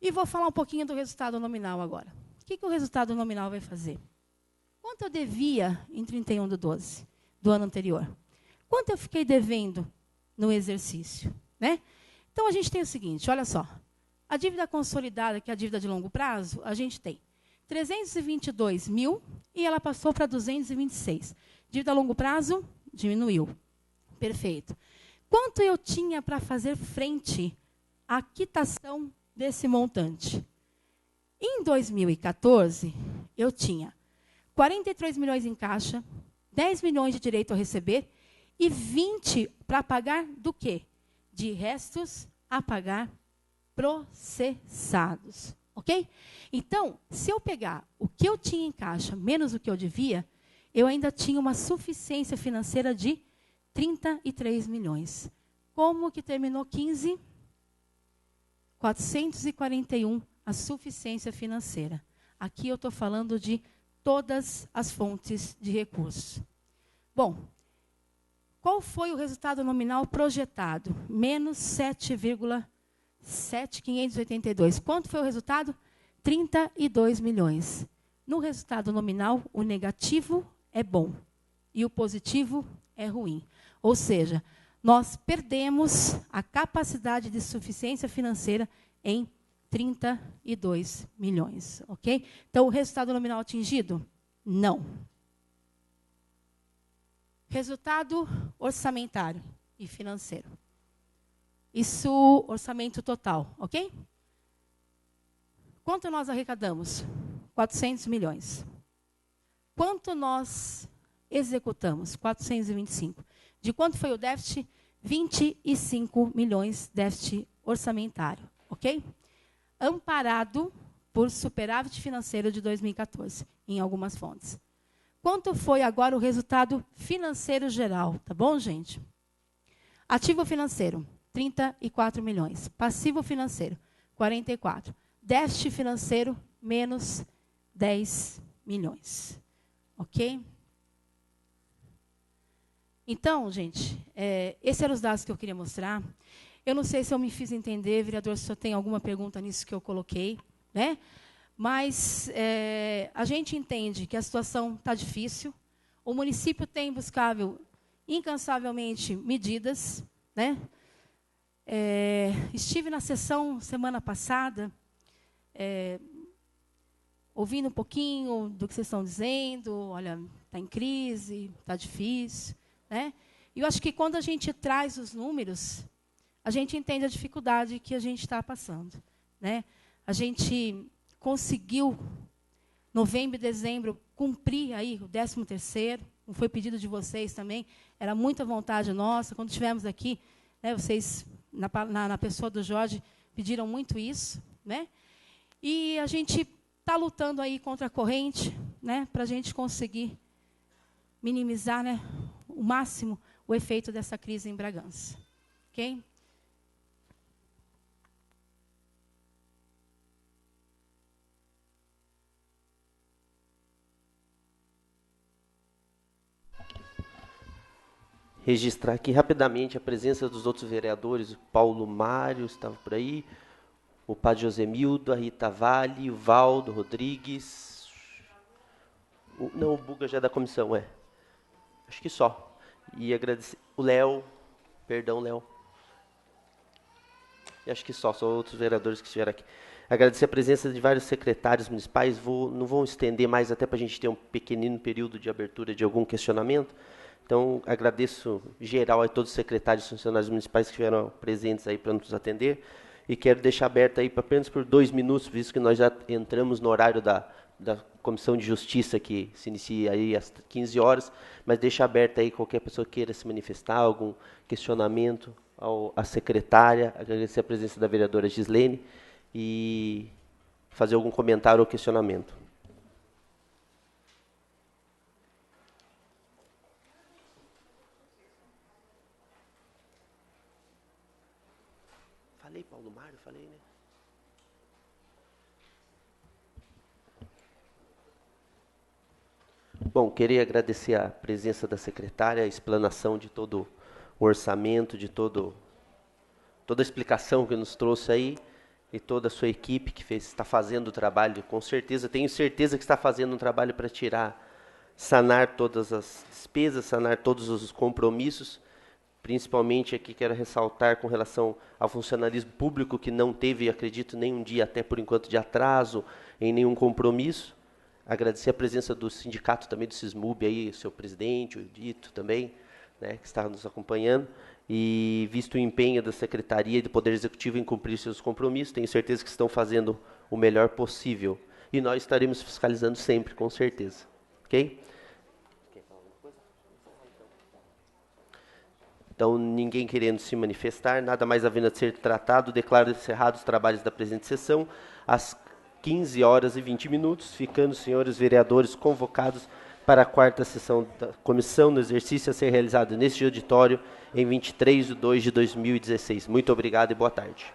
E vou falar um pouquinho do resultado nominal agora. O que o resultado nominal vai fazer? Quanto eu devia em 31/12 do ano anterior? Quanto eu fiquei devendo no exercício? Né? Então, a gente tem o seguinte, olha só. A dívida consolidada, que é a dívida de longo prazo, a gente tem 322 mil e ela passou para 226. Dívida a longo prazo diminuiu. Perfeito. Quanto eu tinha para fazer frente à quitação desse montante? Em 2014, eu tinha 43 milhões em caixa, 10 milhões de direito a receber e 20 para pagar do quê? De restos a pagar processados. Ok? Então, se eu pegar o que eu tinha em caixa menos o que eu devia, eu ainda tinha uma suficiência financeira de 33 milhões. Como que terminou 15? 441 a suficiência financeira. Aqui eu estou falando de todas as fontes de recursos. Bom, qual foi o resultado nominal projetado? Menos 7,7582. Quanto foi o resultado? 32 milhões. No resultado nominal, o negativo é bom e o positivo é ruim. Ou seja, nós perdemos a capacidade de suficiência financeira em 32 milhões. Ok? Então, o resultado nominal atingido? Não. Resultado orçamentário e financeiro. Isso, orçamento total, ok? Quanto nós arrecadamos? 400 milhões. Quanto nós executamos? 425. De quanto foi o déficit? 25 milhões déficit orçamentário, ok? Amparado por superávit financeiro de 2014, em algumas fontes. Quanto foi agora o resultado financeiro geral? Tá bom, gente? Ativo financeiro, 34 milhões. Passivo financeiro, 44. Déficit financeiro, menos 10 milhões. Ok? Então, gente, esses eram os dados que eu queria mostrar. Eu não sei se eu me fiz entender, vereador, se o senhor tem alguma pergunta nisso que eu coloquei, né? Mas a gente entende que a situação está difícil. O município tem buscado incansavelmente medidas, né? Estive na sessão semana passada. ouvindo um pouquinho do que vocês estão dizendo, olha, está em crise, está difícil, né? E eu acho que quando a gente traz os números, a gente entende a dificuldade que a gente está passando, né? A gente conseguiu, novembro e dezembro, cumprir aí o 13º, foi pedido de vocês também, era muita vontade nossa, quando estivemos aqui, né, vocês, na pessoa do Jorge, pediram muito isso, né? E a gente está lutando aí contra a corrente, né, para a gente conseguir minimizar, né, o máximo o efeito dessa crise em Bragança. Ok? Registrar aqui rapidamente a presença dos outros vereadores, o Paulo Mário estava por aí, o Padre Josemildo, a Rita Vale, o Valdo Rodrigues. Não, o Buga já é da comissão, acho que só. E agradecer o Léo, perdão, Léo. E acho que só outros vereadores que estiveram aqui. Agradecer a presença de vários secretários municipais, não vou estender mais, até para a gente ter um pequenino período de abertura de algum questionamento. Então, agradeço geral a todos os secretários e funcionários municipais que estiveram presentes aí para nos atender. E quero deixar aberto aí apenas por 2 minutos, visto que nós já entramos no horário da Comissão de Justiça, que se inicia aí às 15 horas, mas deixar aberto aí qualquer pessoa que queira se manifestar, algum questionamento à secretária, agradecer a presença da vereadora Gislene e fazer algum comentário ou questionamento. Falei, Paulo Mário, falei, né? Bom, queria agradecer a presença da secretária, a explanação de todo o orçamento, de toda a explicação que nos trouxe aí, e toda a sua equipe que está fazendo o trabalho, com certeza, tenho certeza que está fazendo um trabalho para sanar todas as despesas, sanar todos os compromissos. Principalmente aqui quero ressaltar com relação ao funcionalismo público, que não teve, acredito, nenhum dia, até por enquanto, de atraso, em nenhum compromisso. Agradecer a presença do sindicato também, do SISMUB, aí, o seu presidente, o Dito também, né, que está nos acompanhando. E visto o empenho da Secretaria e do Poder Executivo em cumprir seus compromissos, tenho certeza que estão fazendo o melhor possível. E nós estaremos fiscalizando sempre, com certeza. Ok? Então, ninguém querendo se manifestar, nada mais havendo a ser tratado, declaro encerrados os trabalhos da presente sessão, às 15 horas e 20 minutos, ficando os senhores vereadores convocados para a 4ª sessão da comissão no exercício a ser realizado neste auditório em 23 de 2 de 2016. Muito obrigado e boa tarde.